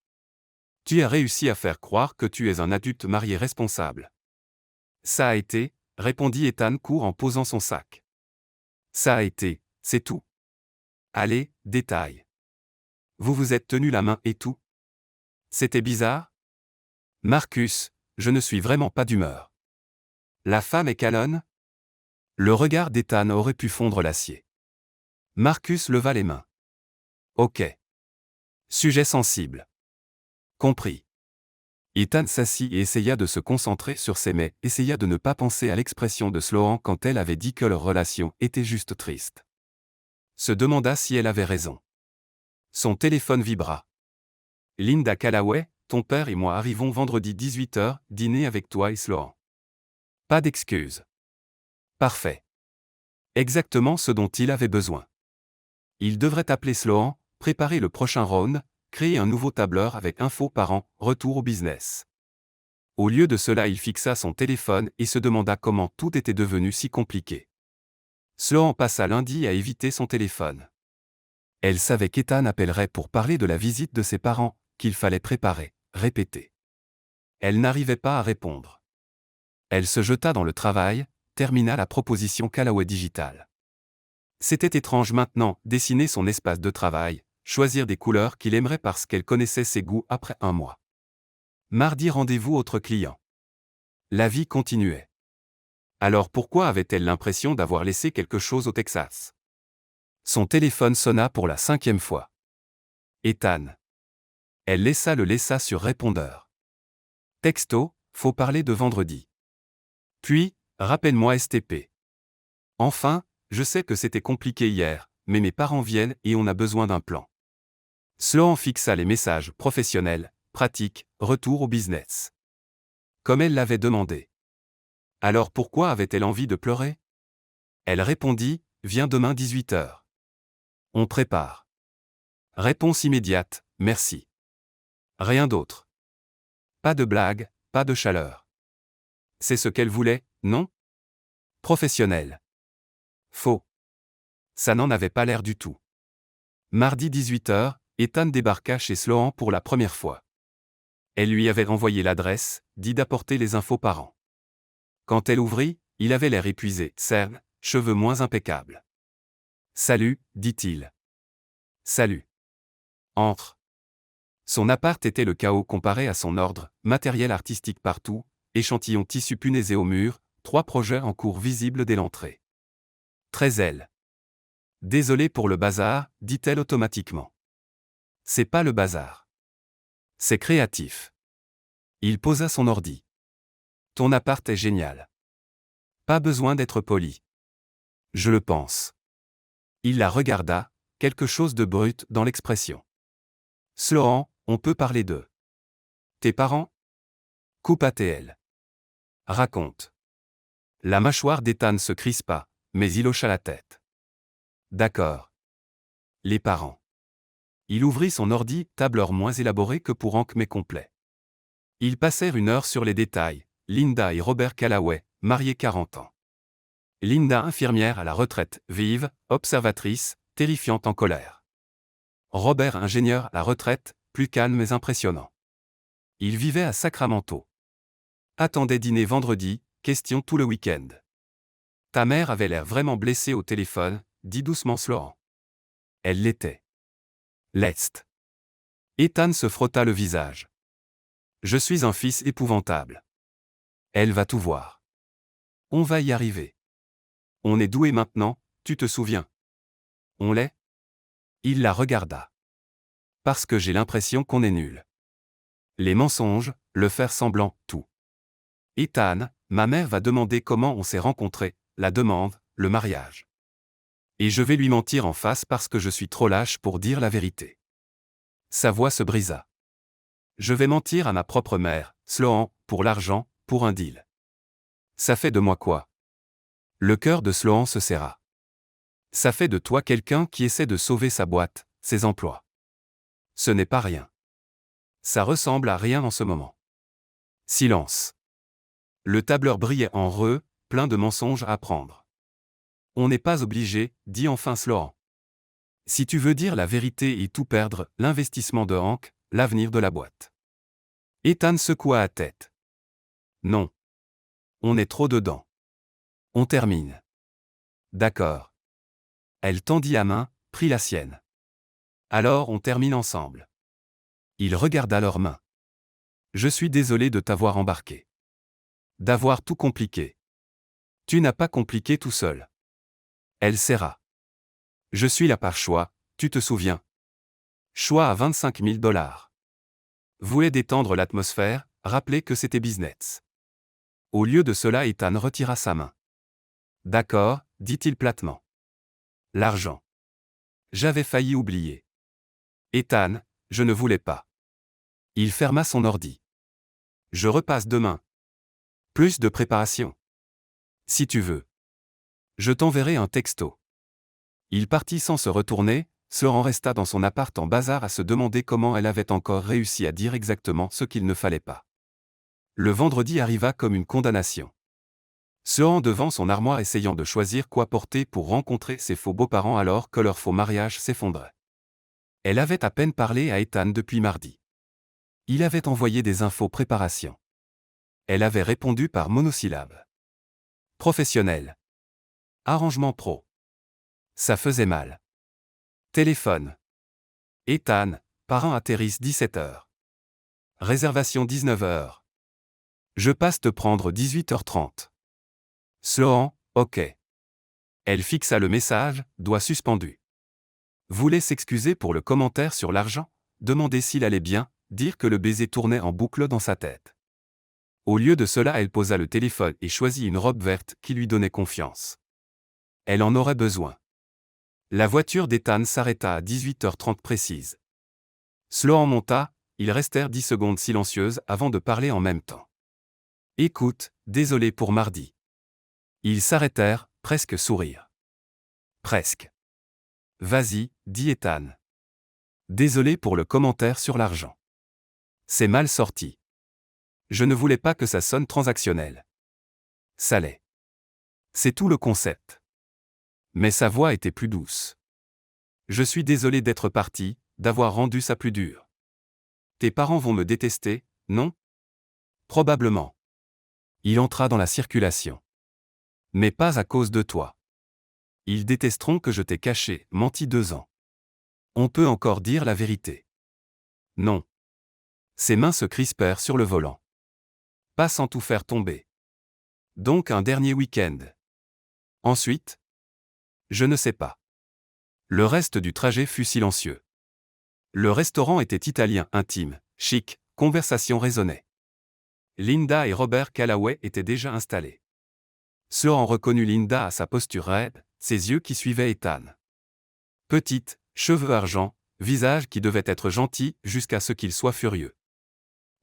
Tu as réussi à faire croire que tu es un adulte marié responsable. Ça a été, répondit Ethan court en posant son sac. Ça a été, c'est tout. Allez, détail. Vous vous êtes tenu la main et tout. C'était bizarre? Marcus, je ne suis vraiment pas d'humeur. La femme est calonne? Le regard d'Ethan aurait pu fondre l'acier. Marcus leva les mains. Ok. Sujet sensible. Compris. Ethan s'assit et essaya de se concentrer sur ses mais essaya de ne pas penser à l'expression de Sloan quand elle avait dit que leur relation était juste triste. Se demanda si elle avait raison. Son téléphone vibra. Linda Callaway, ton père et moi arrivons vendredi 18h, dîner avec toi et Sloan. Pas d'excuses. Parfait. Exactement ce dont il avait besoin. Il devrait appeler Sloan, préparer le prochain round, créer un nouveau tableur avec infos parents, retour au business. Au lieu de cela, il fixa son téléphone et se demanda comment tout était devenu si compliqué. Sloan passa lundi à éviter son téléphone. Elle savait qu'Ethan appellerait pour parler de la visite de ses parents, qu'il fallait préparer, répéter. Elle n'arrivait pas à répondre. Elle se jeta dans le travail, termina la proposition Callaway Digital. C'était étrange maintenant, dessiner son espace de travail, choisir des couleurs qu'il aimerait parce qu'elle connaissait ses goûts après un mois. Mardi rendez-vous autre client. La vie continuait. Alors pourquoi avait-elle l'impression d'avoir laissé quelque chose au Texas? Son téléphone sonna pour la 5e fois. Ethan. Elle laissa sur répondeur. Texto, faut parler de vendredi. Puis, rappelle-moi STP. Enfin, je sais que c'était compliqué hier, mais mes parents viennent et on a besoin d'un plan. Sloan fixa les messages professionnels, pratiques, retour au business. Comme elle l'avait demandé. Alors pourquoi avait-elle envie de pleurer? Elle répondit, viens demain 18h. On prépare. Réponse immédiate, merci. Rien d'autre. Pas de blague, pas de chaleur. C'est ce qu'elle voulait, non? Professionnel. Faux. Ça n'en avait pas l'air du tout. Mardi 18h, Ethan débarqua chez Sloan pour la première fois. Elle lui avait renvoyé l'adresse, dit d'apporter les infos parents. Quand elle ouvrit, il avait l'air épuisé, cerne, cheveux moins impeccables. Salut, dit-il. Salut. Entre. Son appart était le chaos comparé à son ordre, matériel artistique partout, échantillons tissu punaisés au mur, 3 projets en cours visibles dès l'entrée. Très elle. Désolé pour le bazar, dit-elle automatiquement. C'est pas le bazar. C'est créatif. Il posa son ordi. Ton appart est génial. Pas besoin d'être poli. Je le pense. Il la regarda, quelque chose de brut dans l'expression. Sloan, on peut parler d'eux. Tes parents? Coupe ATL. Raconte. La mâchoire d'Ethan se crispa, mais il hocha la tête. D'accord. Les parents. Il ouvrit son ordi, tableur moins élaborée que pour Hank mais complet. Ils passèrent 1 heure sur les détails, Linda et Robert Callaway, mariés 40 ans. Linda infirmière à la retraite, vive, observatrice, terrifiante en colère. Robert ingénieur à la retraite, plus calme mais impressionnant. Il vivait à Sacramento. Attendait dîner vendredi, question tout le week-end. Ta mère avait l'air vraiment blessée au téléphone, dit doucement Sloan. Elle l'était. Leste. Ethan se frotta le visage. Je suis un fils épouvantable. Elle va tout voir. On va y arriver. On est doué maintenant, tu te souviens. On l'est? Il la regarda. Parce que j'ai l'impression qu'on est nul. Les mensonges, le faire semblant, tout. Ethan, ma mère va demander comment on s'est rencontrés, la demande, le mariage. Et je vais lui mentir en face parce que je suis trop lâche pour dire la vérité. Sa voix se brisa. Je vais mentir à ma propre mère, Sloan, pour l'argent, pour un deal. Ça fait de moi quoi? Le cœur de Sloan se serra. Ça fait de toi quelqu'un qui essaie de sauver sa boîte, ses emplois. Ce n'est pas rien. Ça ressemble à rien en ce moment. Silence. Le tableur brillait en reux, plein de mensonges à apprendre. On n'est pas obligé, dit enfin Sloan. Si tu veux dire la vérité et tout perdre, l'investissement de Hank, l'avenir de la boîte. Ethan secoua la tête. Non. On est trop dedans. On termine. D'accord. Elle tendit la main, prit la sienne. Alors on termine ensemble. Il regarda leurs mains. Je suis désolé de t'avoir embarqué. D'avoir tout compliqué. Tu n'as pas compliqué tout seul. Elle serra. Je suis là par choix, tu te souviens. Choix à 25 000 $. Voulait détendre l'atmosphère, rappeler que c'était business. Au lieu de cela, Ethan retira sa main. D'accord, dit-il platement. L'argent. J'avais failli oublier. Ethan, je ne voulais pas. Il ferma son ordi. Je repasse demain. Plus de préparation. Si tu veux. Je t'enverrai un texto. Il partit sans se retourner, Sloan resta dans son appart en bazar à se demander comment elle avait encore réussi à dire exactement ce qu'il ne fallait pas. Le vendredi arriva comme une condamnation. Sloan devant son armoire essayant de choisir quoi porter pour rencontrer ses faux beaux-parents alors que leur faux mariage s'effondrait. Elle avait à peine parlé à Ethan depuis mardi. Il avait envoyé des infos préparation. Elle avait répondu par monosyllabe. Professionnel. Arrangement pro. Ça faisait mal. Téléphone. Ethan, parrain atterrisse 17h. Réservation 19h. Je passe te prendre 18h30. Sloan, ok. Elle fixa le message, doigt suspendu. Voulait s'excuser pour le commentaire sur l'argent, demander s'il allait bien, dire que le baiser tournait en boucle dans sa tête. Au lieu de cela, elle posa le téléphone et choisit une robe verte qui lui donnait confiance. Elle en aurait besoin. La voiture d'Ethan s'arrêta à 18h30 précise. Sloan monta, ils restèrent 10 secondes silencieuses avant de parler en même temps. Écoute, désolé pour mardi. Ils s'arrêtèrent, presque sourire. Presque. Vas-y, dit Ethan. Désolé pour le commentaire sur l'argent. C'est mal sorti. Je ne voulais pas que ça sonne transactionnel. Ça l'est. C'est tout le concept. Mais sa voix était plus douce. Je suis désolé d'être parti, d'avoir rendu ça plus dur. Tes parents vont me détester, non? Probablement. Il entra dans la circulation. Mais pas à cause de toi. Ils détesteront que je t'ai caché, menti 2 ans. On peut encore dire la vérité. Non. Ses mains se crispèrent sur le volant. Pas sans tout faire tomber. Donc un dernier week-end. Ensuite? Je ne sais pas. Le reste du trajet fut silencieux. Le restaurant était italien, intime, chic, conversation résonnait. Linda et Robert Callaway étaient déjà installés. Sloan reconnut Linda à sa posture raide, ses yeux qui suivaient Ethan. Petite, cheveux argent, visage qui devait être gentil jusqu'à ce qu'il soit furieux.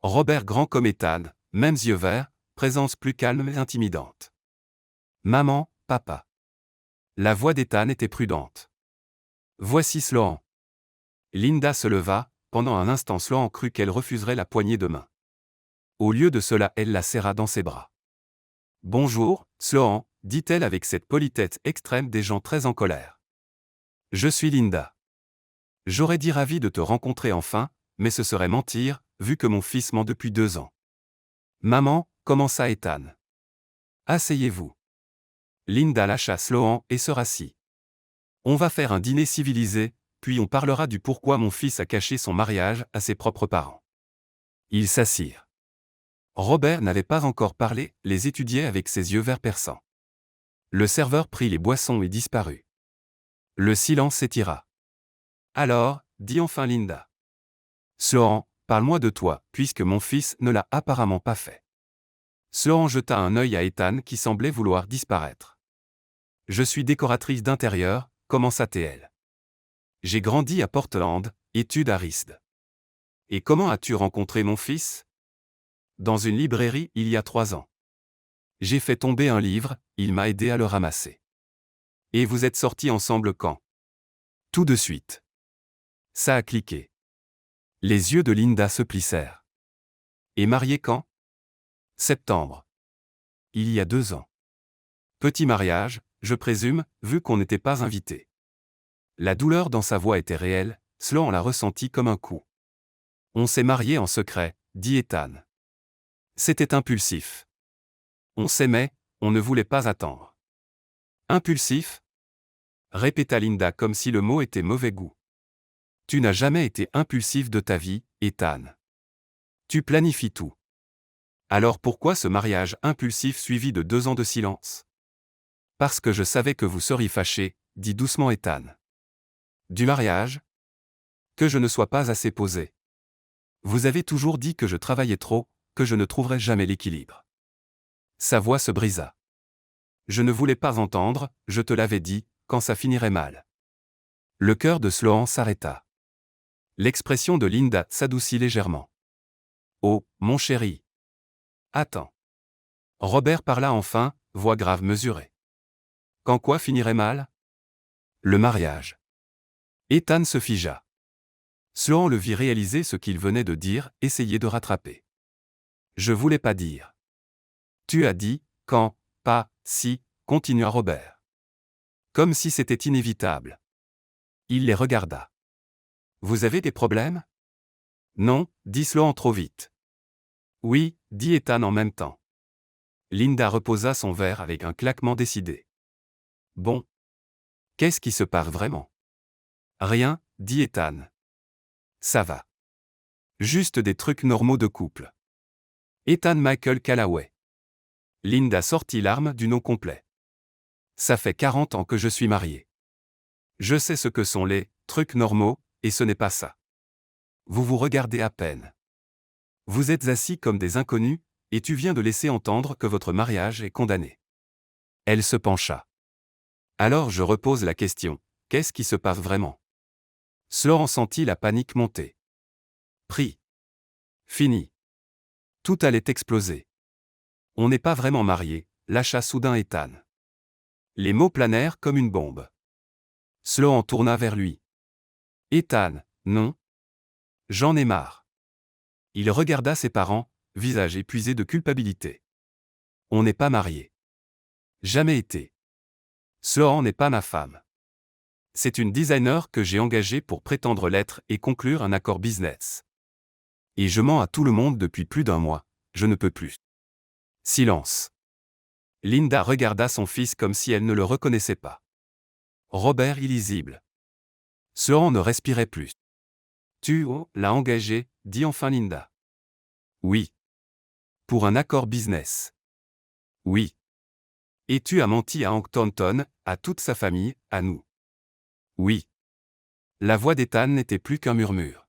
Robert grand comme Ethan, mêmes yeux verts, présence plus calme et intimidante. Maman, papa. La voix d'Ethan était prudente. Voici Sloan. Linda se leva, pendant un instant Sloan crut qu'elle refuserait la poignée de main. Au lieu de cela, elle la serra dans ses bras. Bonjour, Sloan, dit-elle avec cette politesse extrême des gens très en colère. Je suis Linda. J'aurais dit ravi de te rencontrer enfin, mais ce serait mentir, vu que mon fils ment depuis 2 ans. Maman, commença Ethan. Asseyez-vous. Linda lâcha Sloan et se rassit. On va faire un dîner civilisé, puis on parlera du pourquoi mon fils a caché son mariage à ses propres parents. Ils s'assirent. Robert n'avait pas encore parlé, les étudiait avec ses yeux verts perçants. Le serveur prit les boissons et disparut. Le silence s'étira. Alors, dit enfin Linda. Sloan, parle-moi de toi, puisque mon fils ne l'a apparemment pas fait. Sloan jeta un œil à Ethan qui semblait vouloir disparaître. Je suis décoratrice d'intérieur, commença-t-elle. J'ai grandi à Portland, études à RISD. Et comment as-tu rencontré mon fils? Dans une librairie il y a 3 ans. J'ai fait tomber un livre, il m'a aidé à le ramasser. Et vous êtes sortis ensemble quand? Tout de suite. Ça a cliqué. Les yeux de Linda se plissèrent. Et marié quand? Septembre. Il y a 2 ans. Petit mariage, je présume, vu qu'on n'était pas invités. La douleur dans sa voix était réelle, Sloan la ressentit comme un coup. On s'est mariés en secret, dit Ethan. C'était impulsif. On s'aimait, on ne voulait pas attendre. Impulsif? Répéta Linda comme si le mot était mauvais goût. Tu n'as jamais été impulsif de ta vie, Ethan. Tu planifies tout. Alors pourquoi ce mariage impulsif suivi de 2 ans de silence? Parce que je savais que vous seriez fâchés, dit doucement Ethan. Du mariage? Que je ne sois pas assez posé. Vous avez toujours dit que je travaillais trop, que je ne trouverais jamais l'équilibre. Sa voix se brisa. Je ne voulais pas entendre, je te l'avais dit, quand ça finirait mal. Le cœur de Sloan s'arrêta. L'expression de Linda s'adoucit légèrement. Oh, mon chéri. Attends. Robert parla enfin, voix grave mesurée. Quand quoi finirait mal? Le mariage. Ethan se figea. Sloan le vit réaliser ce qu'il venait de dire, essayer de rattraper. Je voulais pas dire. Tu as dit, quand, pas, si, continua Robert. Comme si c'était inévitable. Il les regarda. Vous avez des problèmes? Non, dit Sloan trop vite. Oui, dit Ethan en même temps. Linda reposa son verre avec un claquement décidé. Bon. Qu'est-ce qui se passe vraiment? Rien, dit Ethan. Ça va. Juste des trucs normaux de couple. Ethan Michael Callaway. Linda sortit l'arme du nom complet. Ça fait 40 ans que je suis marié. Je sais ce que sont les trucs normaux, et ce n'est pas ça. Vous vous regardez à peine. Vous êtes assis comme des inconnus, et tu viens de laisser entendre que votre mariage est condamné. Elle se pencha. Alors je repose la question, qu'est-ce qui se passe vraiment? Sloan sentit la panique monter. Pris. Fini. Tout allait exploser. On n'est pas vraiment mariés, lâcha soudain Ethan. Les mots planèrent comme une bombe. Sloan tourna vers lui. Ethan, non. J'en ai marre. Il regarda ses parents, visage épuisé de culpabilité. On n'est pas mariés. Jamais été. Sloan n'est pas ma femme. C'est une designer que j'ai engagée pour prétendre l'être et conclure un accord business. Et je mens à tout le monde depuis plus d'1 mois, je ne peux plus. Silence. Linda regarda son fils comme si elle ne le reconnaissait pas. Robert illisible. Sloan ne respirait plus. Tu l'as engagé, dit enfin Linda. Oui. Pour un accord business. Oui. Et tu as menti à Hank Thornton, à toute sa famille, à nous. Oui. La voix d'Ethan n'était plus qu'un murmure.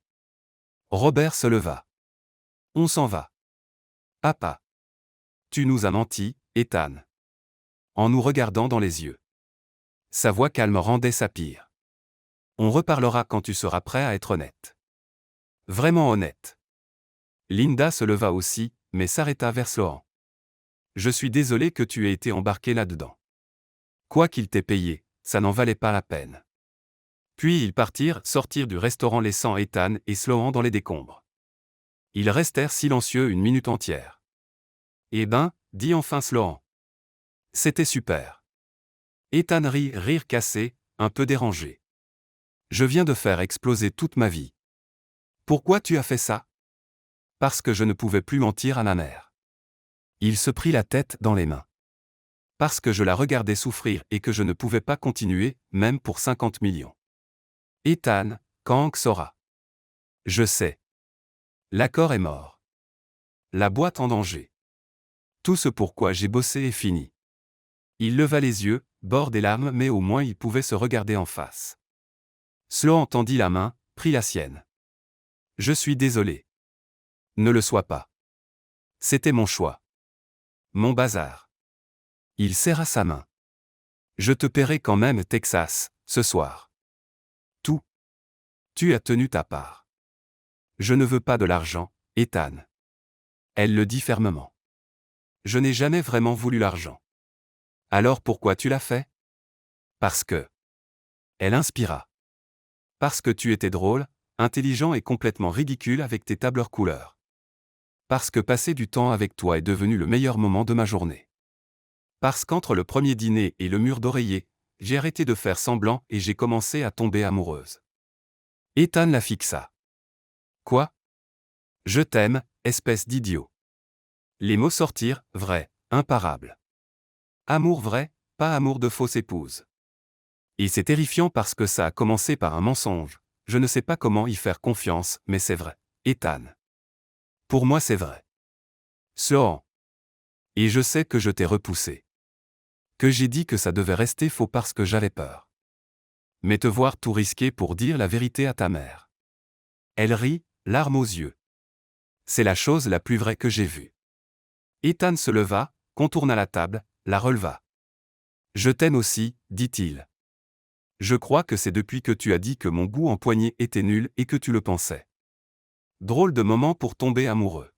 Robert se leva. On s'en va. Papa. Tu nous as menti, Ethan. En nous regardant dans les yeux. Sa voix calme rendait sa pire. On reparlera quand tu seras prêt à être honnête. Vraiment honnête. Linda se leva aussi, mais s'arrêta vers Sloan. Je suis désolé que tu aies été embarqué là-dedans. Quoi qu'il t'ait payé, ça n'en valait pas la peine. Puis ils sortirent du restaurant laissant Ethan et Sloan dans les décombres. Ils restèrent silencieux une minute entière. Eh ben, dit enfin Sloan. C'était super. Ethan rit, rire cassé, un peu dérangé. Je viens de faire exploser toute ma vie. Pourquoi tu as fait ça? Parce que je ne pouvais plus mentir à ma mère. Il se prit la tête dans les mains. Parce que je la regardais souffrir et que je ne pouvais pas continuer, même pour 50 millions. Ethan, quand Hank saura. Je sais. L'accord est mort. La boîte en danger. Tout ce pourquoi j'ai bossé est fini. Il leva les yeux, bord des larmes, mais au moins il pouvait se regarder en face. Sloan tendit la main, prit la sienne. Je suis désolé. Ne le sois pas. C'était mon choix. Mon bazar. Il serra sa main. Je te paierai quand même Texas, ce soir. Tout. Tu as tenu ta part. Je ne veux pas de l'argent, Ethan. Elle le dit fermement. Je n'ai jamais vraiment voulu l'argent. Alors pourquoi tu l'as fait? Parce que. Elle inspira. Parce que tu étais drôle, intelligent et complètement ridicule avec tes tableurs couleurs. Parce que passer du temps avec toi est devenu le meilleur moment de ma journée. Parce qu'entre le premier dîner et le mur d'oreiller, j'ai arrêté de faire semblant et j'ai commencé à tomber amoureuse. Ethan la fixa. Quoi? Je t'aime, espèce d'idiot. Les mots sortirent, vrai, imparable. Amour vrai, pas amour de fausse épouse. Et c'est terrifiant parce que ça a commencé par un mensonge. Je ne sais pas comment y faire confiance, mais c'est vrai. Ethan. Pour moi c'est vrai. Sloan. Et je sais que je t'ai repoussé. Que j'ai dit que ça devait rester faux parce que j'avais peur. Mais te voir tout risquer pour dire la vérité à ta mère. Elle rit, larmes aux yeux. C'est la chose la plus vraie que j'ai vue. Ethan se leva, contourna la table, la releva. Je t'aime aussi, dit-il. Je crois que c'est depuis que tu as dit que mon goût en poignée était nul et que tu le pensais. Drôle de moment pour tomber amoureux.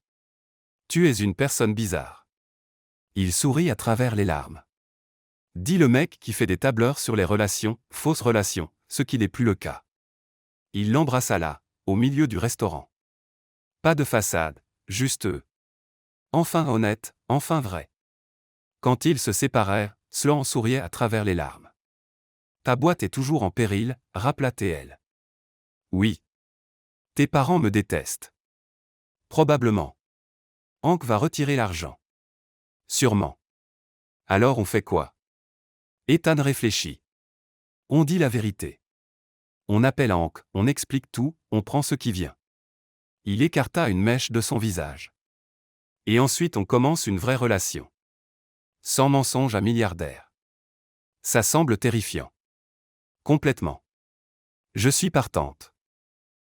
Tu es une personne bizarre. Il sourit à travers les larmes. Dit le mec qui fait des tableurs sur les relations, fausses relations, ce qui n'est plus le cas. Il l'embrassa là, au milieu du restaurant. Pas de façade, juste eux. Enfin honnête, enfin vrai. Quand ils se séparèrent, Sloan souriait à travers les larmes. Ta boîte est toujours en péril, rappela-t-elle. Oui. Tes parents me détestent. Probablement. Hank va retirer l'argent. Sûrement. Alors on fait quoi? Ethan réfléchit. On dit la vérité. On appelle Hank, on explique tout, on prend ce qui vient. Il écarta une mèche de son visage. Et ensuite on commence une vraie relation. Sans mensonge à milliardaire. Ça semble terrifiant. Complètement. Je suis partante.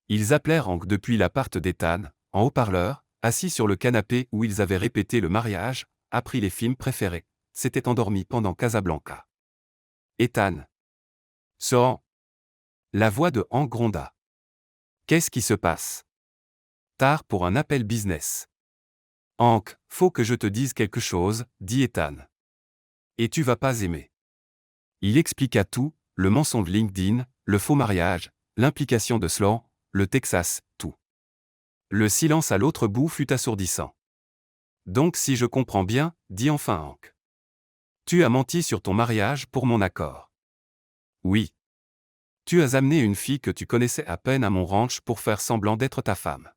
Ils appelèrent Hank depuis l'appart d'Ethan, en haut-parleur, assis sur le canapé où ils avaient répété le mariage, appris les films préférés, s'étaient endormis pendant Casablanca. Ethan. Sloan. La voix de Hank gronda. Qu'est-ce qui se passe? Tard pour un appel business. Hank, faut que je te dise quelque chose, dit Ethan. Et tu vas pas aimer. Il expliqua tout, le mensonge LinkedIn, le faux mariage, l'implication de Sloan, le Texas, tout. Le silence à l'autre bout fut assourdissant. Donc si je comprends bien, dit enfin Hank. Tu as menti sur ton mariage pour mon accord. Oui. Tu as amené une fille que tu connaissais à peine à mon ranch pour faire semblant d'être ta femme.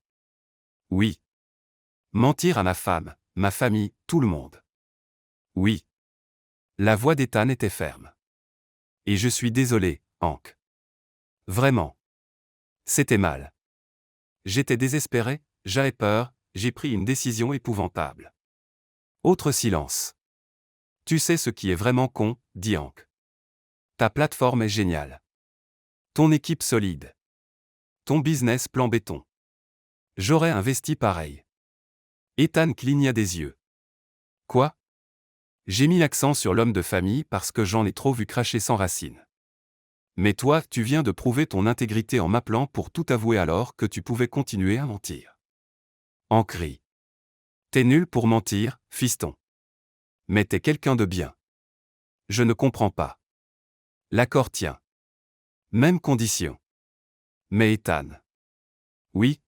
Oui. Mentir à ma femme, ma famille, tout le monde. Oui. La voix d'Ethan était ferme. Et je suis désolé, Hank. Vraiment. C'était mal. J'étais désespéré, j'avais peur, j'ai pris une décision épouvantable. Autre silence. Tu sais ce qui est vraiment con, dit Hank. Ta plateforme est géniale. Ton équipe solide. Ton business plan béton. J'aurais investi pareil. Ethan cligna des yeux. Quoi? J'ai mis l'accent sur l'homme de famille parce que j'en ai trop vu cracher sans racine. Mais toi, tu viens de prouver ton intégrité en m'appelant pour tout avouer alors que tu pouvais continuer à mentir. Hank rit. T'es nul pour mentir, fiston. Mais t'es quelqu'un de bien. Je ne comprends pas. L'accord tient. Même condition. Mais Ethan. Oui.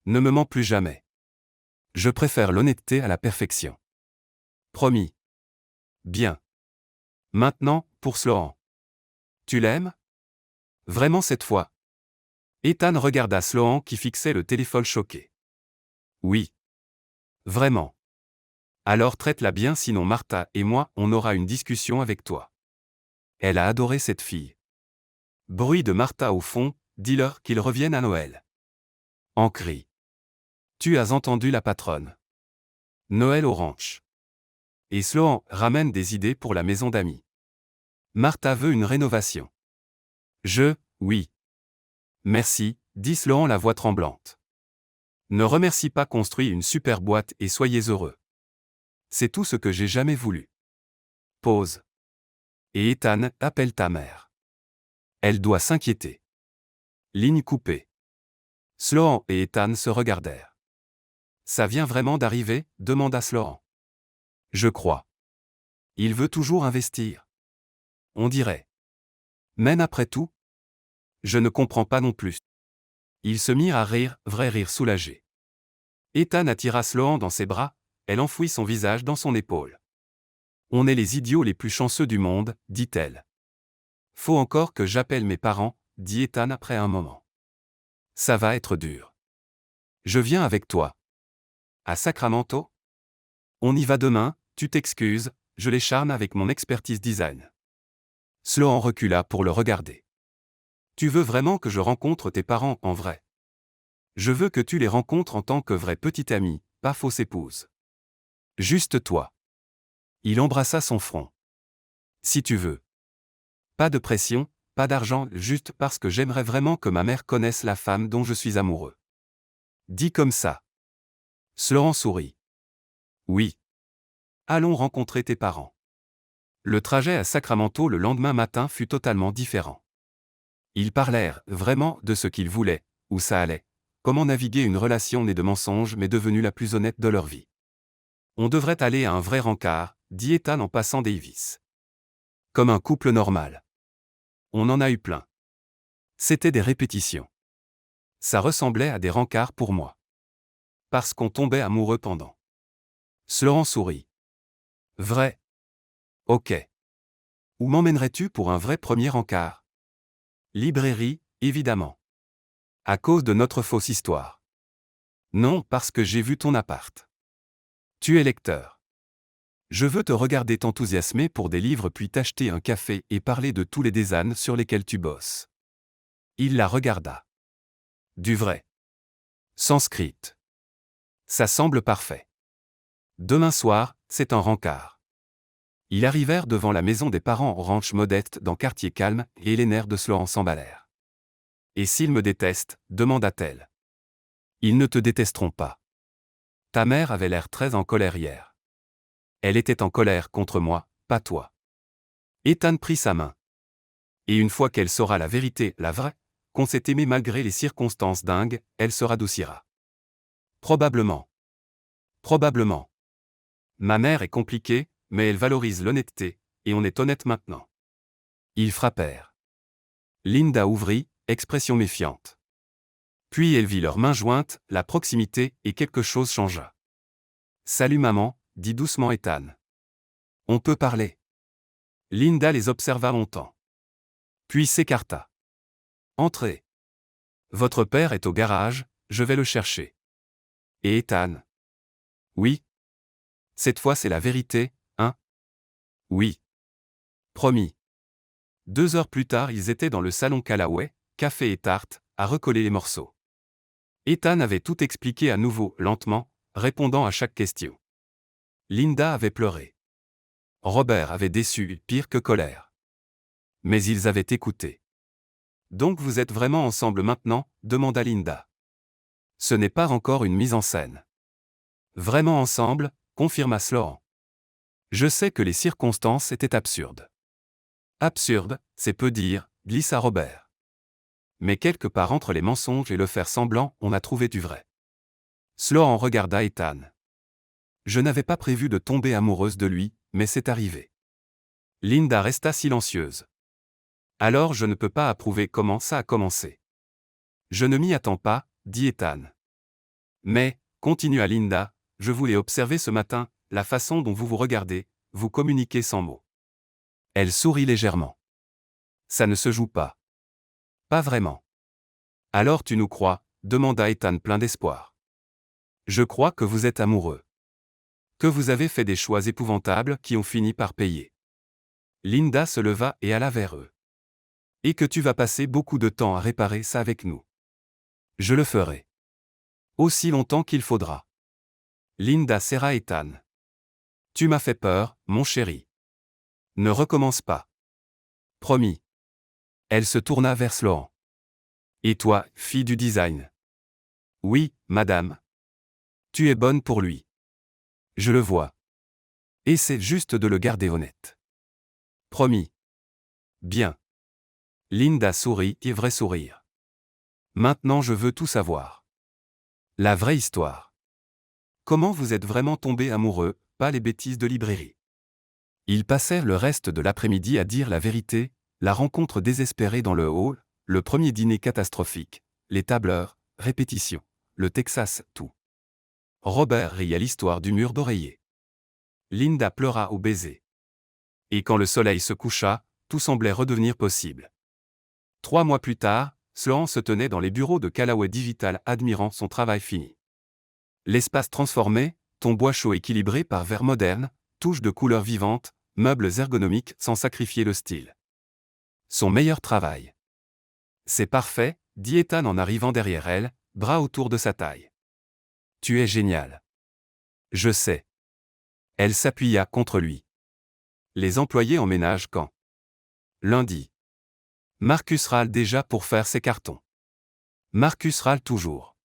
Ne me mens plus jamais. Je préfère l'honnêteté à la perfection. Promis. Bien. Maintenant, pour Sloan. Tu l'aimes? Vraiment cette fois? Ethan regarda Sloan qui fixait le téléphone choqué. Oui. Vraiment. Alors traite-la bien sinon Martha et moi on aura une discussion avec toi. Elle a adoré cette fille. Bruit de Martha au fond, dis-leur qu'ils reviennent à Noël. Hank rit. Tu as entendu la patronne. Noël au ranch. Et Sloan ramène des idées pour la maison d'amis. Martha veut une rénovation. Oui. Merci, dit Sloan la voix tremblante. Ne remercie pas, construis une super boîte et soyez heureux. C'est tout ce que j'ai jamais voulu. Pause. Et Ethan, appelle ta mère. Elle doit s'inquiéter. Ligne coupée. Sloan et Ethan se regardèrent. Ça vient vraiment d'arriver? Demanda Sloan. Je crois. Il veut toujours investir. On dirait. Même après tout? Je ne comprends pas non plus. Ils se mirent à rire, vrai rire soulagé. Ethan attira Sloan dans ses bras, elle enfouit son visage dans son épaule. On est les idiots les plus chanceux du monde, dit-elle. Faut encore que j'appelle mes parents, dit Ethan après un moment. Ça va être dur. Je viens avec toi. À Sacramento? On y va demain, tu t'excuses, je les charme avec mon expertise design. Sloan recula pour le regarder. Tu veux vraiment que je rencontre tes parents en vrai? Je veux que tu les rencontres en tant que vraie petite amie, pas fausse épouse. Juste toi. Il embrassa son front. Si tu veux. Pas de pression, pas d'argent, juste parce que j'aimerais vraiment que ma mère connaisse la femme dont je suis amoureux. Dis comme ça. Sloan sourit. Oui. Allons rencontrer tes parents. Le trajet à Sacramento le lendemain matin fut totalement différent. Ils parlèrent, vraiment, de ce qu'ils voulaient, où ça allait, comment naviguer une relation née de mensonges mais devenue la plus honnête de leur vie. On devrait aller à un vrai rencard, dit Ethan en passant Davis. Comme un couple normal. On en a eu plein. C'était des répétitions. Ça ressemblait à des rencarts pour moi. Parce qu'on tombait amoureux pendant. Sloan sourit. Vrai. Ok. Où m'emmènerais-tu pour un vrai premier rencard? Librairie, évidemment. À cause de notre fausse histoire. Non, parce que j'ai vu ton appart. Tu es lecteur. Je veux te regarder t'enthousiasmer pour des livres puis t'acheter un café et parler de tous les designs sur lesquels tu bosses. Il la regarda. Du vrai. Sanskrit. Ça semble parfait. Demain soir, c'est un rencard. Ils arrivèrent devant la maison des parents au ranch modeste dans quartier calme et les nerfs de Sloan s'emballèrent. Et s'ils me détestent, demanda-t-elle. Ils ne te détesteront pas. Ta mère avait l'air très en colère hier. Elle était en colère contre moi, pas toi. Ethan prit sa main. Et une fois qu'elle saura la vérité, la vraie, qu'on s'est aimé malgré les circonstances dingues, elle se radoucira. Probablement. Probablement. Ma mère est compliquée, mais elle valorise l'honnêteté, et on est honnête maintenant. Ils frappèrent. Linda ouvrit, expression méfiante. Puis elle vit leurs mains jointes, la proximité, et quelque chose changea. Salut maman, dit doucement Ethan. On peut parler. Linda les observa longtemps. Puis s'écarta. Entrez. Votre père est au garage, je vais le chercher. Et Ethan? Oui. Cette fois c'est la vérité, hein? Oui. Promis. 2 heures plus tard, ils étaient dans le salon Callaway, café et tarte, à recoller les morceaux. Ethan avait tout expliqué à nouveau, lentement, répondant à chaque question. Linda avait pleuré. Robert avait déçu, pire que colère. Mais ils avaient écouté. Donc vous êtes vraiment ensemble maintenant, demanda Linda. Ce n'est pas encore une mise en scène. Vraiment ensemble, confirma Sloan. Je sais que les circonstances étaient absurdes. Absurde, c'est peu dire, glissa Robert. Mais quelque part entre les mensonges et le faire semblant, on a trouvé du vrai. Sloan regarda Ethan. Je n'avais pas prévu de tomber amoureuse de lui, mais c'est arrivé. Linda resta silencieuse. Alors je ne peux pas approuver comment ça a commencé. Je ne m'y attends pas, dit Ethan. Mais, continua Linda, je voulais observer ce matin, la façon dont vous vous regardez, vous communiquez sans mots. Elle sourit légèrement. Ça ne se joue pas. Pas vraiment. Alors tu nous crois, demanda Ethan plein d'espoir. Je crois que vous êtes amoureux. Que vous avez fait des choix épouvantables qui ont fini par payer. Linda se leva et alla vers eux. Et que tu vas passer beaucoup de temps à réparer ça avec nous. Je le ferai. Aussi longtemps qu'il faudra. Linda serra Ethan. Tu m'as fait peur, mon chéri. Ne recommence pas. Promis. Elle se tourna vers Sloan. Et toi, fille du design? Oui, madame. Tu es bonne pour lui. Je le vois. Essaie juste de le garder honnête. Promis. Bien. Linda sourit et vrai sourire. Maintenant je veux tout savoir. La vraie histoire. Comment vous êtes vraiment tombés amoureux, pas les bêtises de librairie. Ils passèrent le reste de l'après-midi à dire la vérité, la rencontre désespérée dans le hall, le premier dîner catastrophique, les tableurs, répétitions, le Texas, tout. Robert rit à l'histoire du mur d'oreiller. Linda pleura au baiser. Et quand le soleil se coucha, tout semblait redevenir possible. 3 mois plus tard, Sloan se tenait dans les bureaux de Callaway Digital admirant son travail fini. L'espace transformé, ton bois chaud équilibré par verre moderne, touches de couleurs vivantes, meubles ergonomiques sans sacrifier le style. Son meilleur travail. C'est parfait, dit Ethan en arrivant derrière elle, bras autour de sa taille. Tu es génial. Je sais. Elle s'appuya contre lui. Les employés emménagent quand? Lundi. Marcus râle déjà pour faire ses cartons. Marcus râle toujours.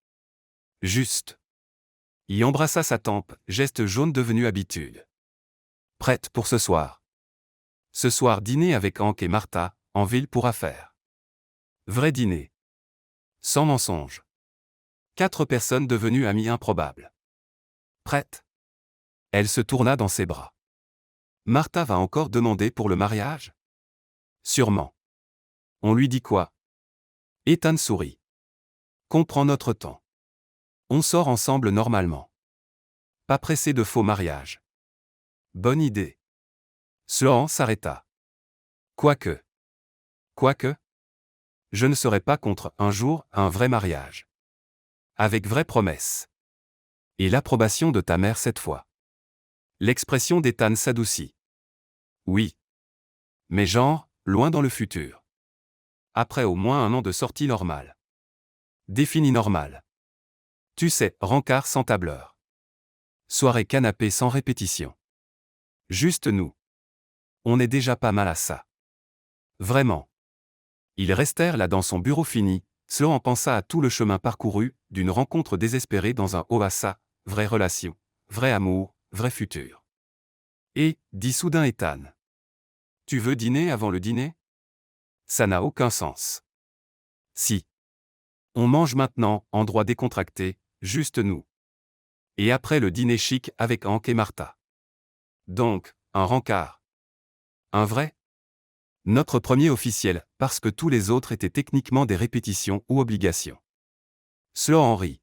Juste. Y embrassa sa tempe, geste jaune devenu habitude. Prête pour ce soir. Ce soir dîner avec Hank et Martha, en ville pour affaires. Vrai dîner. Sans mensonge. 4 personnes devenues amies improbables. Prête. Elle se tourna dans ses bras. Martha va encore demander pour le mariage? Sûrement. On lui dit quoi? Ethan sourit. Qu'on prend notre temps. On sort ensemble normalement. Pas pressé de faux mariage. Bonne idée. Sloan s'arrêta. Quoique. Je ne serais pas contre, un jour, un vrai mariage. Avec vraie promesse. Et l'approbation de ta mère cette fois. L'expression d'Ethan s'adoucit. Oui. Mais genre, loin dans le futur. Après au moins 1 an de sortie normale. Défini normal. Tu sais, rencard sans tableur. Soirée canapé sans répétition. Juste nous. On est déjà pas mal à ça. Vraiment. Ils restèrent là dans son bureau fini, Sloan pensa à tout le chemin parcouru, d'une rencontre désespérée dans un OASA, vraie relation, vrai amour, vrai futur. Et, dit soudain Ethan. Tu veux dîner avant le dîner? Ça n'a aucun sens. Si. On mange maintenant, endroit décontracté, juste nous. Et après le dîner chic avec Hank et Martha. Donc, un rencard. Un vrai? Notre premier officiel, parce que tous les autres étaient techniquement des répétitions ou obligations. Sloan rit.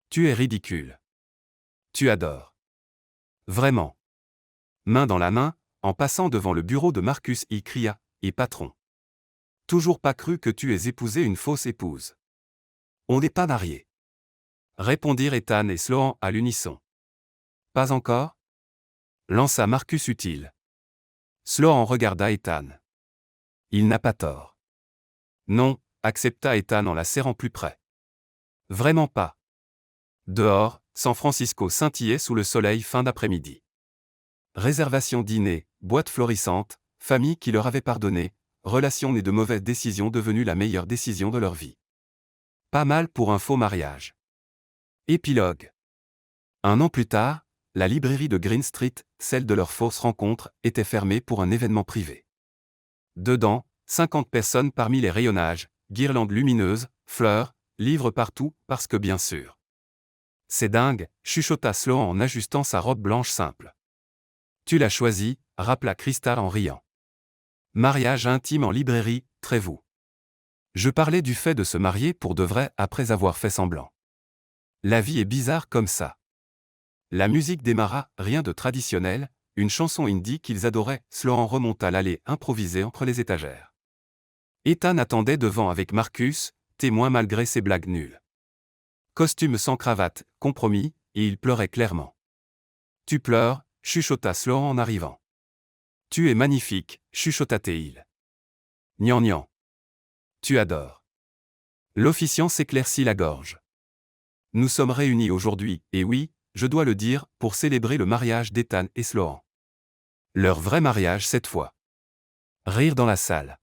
Tu es ridicule. Tu adores. Vraiment. Main dans la main, en passant devant le bureau de Marcus, il cria, et patron. Toujours pas cru que tu aies épousé une fausse épouse. On n'est pas mariés. Répondirent Ethan et Sloan à l'unisson. Pas encore? Lança Marcus utile. Sloan regarda Ethan. Il n'a pas tort. Non, accepta Ethan en la serrant plus près. Vraiment pas. Dehors, San Francisco scintillait sous le soleil fin d'après-midi. Réservation dîner, boîte florissante, famille qui leur avait pardonné, relation née de mauvaises décisions devenues la meilleure décision de leur vie. Pas mal pour un faux mariage. Épilogue. 1 an plus tard, la librairie de Green Street, celle de leur fausse rencontre, était fermée pour un événement privé. Dedans, 50 personnes parmi les rayonnages, guirlandes lumineuses, fleurs, livres partout, parce que bien sûr. C'est dingue, chuchota Sloan en ajustant sa robe blanche simple. Tu l'as choisi, rappela Crystal en riant. Mariage intime en librairie, très vous. Je parlais du fait de se marier pour de vrai après avoir fait semblant. La vie est bizarre comme ça. La musique démarra, rien de traditionnel, une chanson indie qu'ils adoraient. Sloan remonta l'allée improvisée entre les étagères. Ethan attendait devant avec Marcus, témoin malgré ses blagues nulles. Costume sans cravate, compromis, et il pleurait clairement. Tu pleures, chuchota Sloan en arrivant. Tu es magnifique, chuchota Théil. Gnan gnan. Tu adores. L'officiant s'éclaircit la gorge. Nous sommes réunis aujourd'hui, et oui, je dois le dire, pour célébrer le mariage d'Ethan et Sloan. Leur vrai mariage cette fois. Rire dans la salle.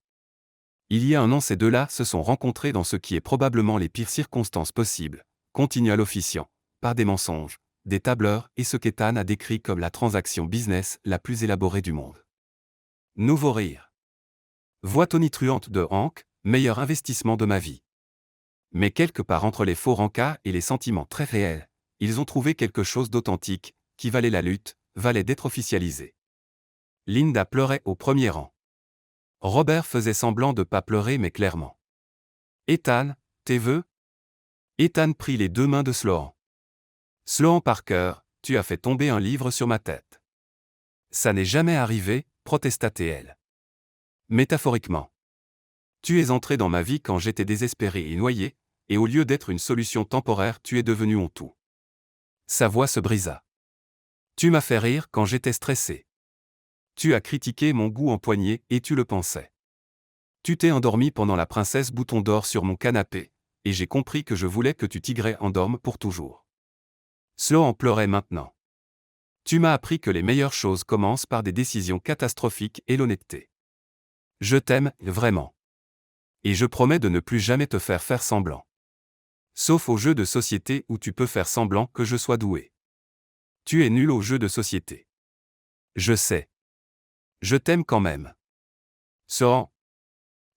Il y a 1 an ces deux-là se sont rencontrés dans ce qui est probablement les pires circonstances possibles, continua l'officiant, par des mensonges, des tableurs et ce qu'Ethan a décrit comme la transaction business la plus élaborée du monde. Nouveau rire. Voix tonitruante de Hank, meilleur investissement de ma vie. Mais quelque part entre les faux rancas et les sentiments très réels, ils ont trouvé quelque chose d'authentique, qui valait la lutte, valait d'être officialisé. Linda pleurait au premier rang. Robert faisait semblant de pas pleurer mais clairement. Ethan, tes vœux? Ethan prit les 2 mains de Sloan. Sloan Parker, tu as fait tomber un livre sur ma tête. Ça n'est jamais arrivé, protesta-t-elle. Métaphoriquement. Tu es entré dans ma vie quand j'étais désespéré et noyé, et au lieu d'être une solution temporaire, tu es devenu mon tout. Sa voix se brisa. Tu m'as fait rire quand j'étais stressé. Tu as critiqué mon goût empoigné et tu le pensais. Tu t'es endormi pendant la princesse bouton d'or sur mon canapé, et j'ai compris que je voulais que tu tigrais endorme pour toujours. Sloan pleurait maintenant. Tu m'as appris que les meilleures choses commencent par des décisions catastrophiques et l'honnêteté. Je t'aime, vraiment. Et je promets de ne plus jamais te faire semblant. Sauf aux jeux de société où tu peux faire semblant que je sois doué. Tu es nul aux jeux de société. Je sais. Je t'aime quand même. Sloan.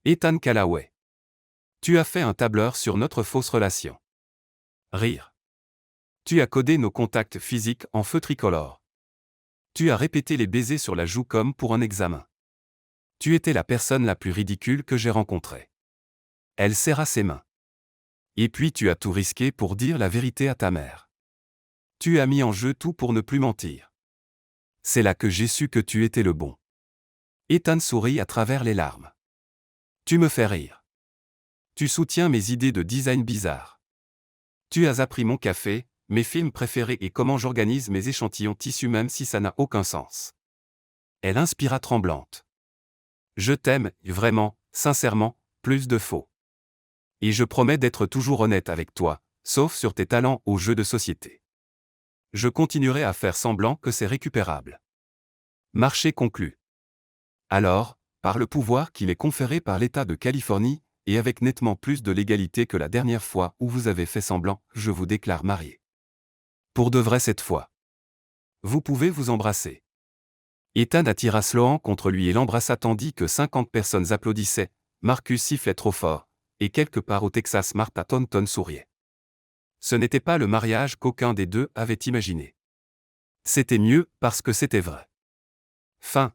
Ethan Callaway. Tu as fait un tableur sur notre fausse relation. Rire. Tu as codé nos contacts physiques en feu tricolore. Tu as répété les baisers sur la joue comme pour un examen. Tu étais la personne la plus ridicule que j'ai rencontrée. Elle serra ses mains. Et puis tu as tout risqué pour dire la vérité à ta mère. Tu as mis en jeu tout pour ne plus mentir. C'est là que j'ai su que tu étais le bon. Ethan sourit à travers les larmes. Tu me fais rire. Tu soutiens mes idées de design bizarres. Tu as appris mon café, mes films préférés et comment j'organise mes échantillons tissus même si ça n'a aucun sens. Elle inspira tremblante. Je t'aime, vraiment, sincèrement, plus de faux. Et je promets d'être toujours honnête avec toi, sauf sur tes talents aux jeux de société. Je continuerai à faire semblant que c'est récupérable. Marché conclu. Alors, par le pouvoir qui m'est conféré par l'État de Californie, et avec nettement plus de légalité que la dernière fois où vous avez fait semblant, je vous déclare marié. Pour de vrai cette fois. Vous pouvez vous embrasser. Ethan attira Sloan contre lui et l'embrassa tandis que 50 personnes applaudissaient, Marcus sifflait trop fort, et quelque part au Texas Martha Thornton souriait. Ce n'était pas le mariage qu'aucun des deux avait imaginé. C'était mieux parce que c'était vrai. Fin.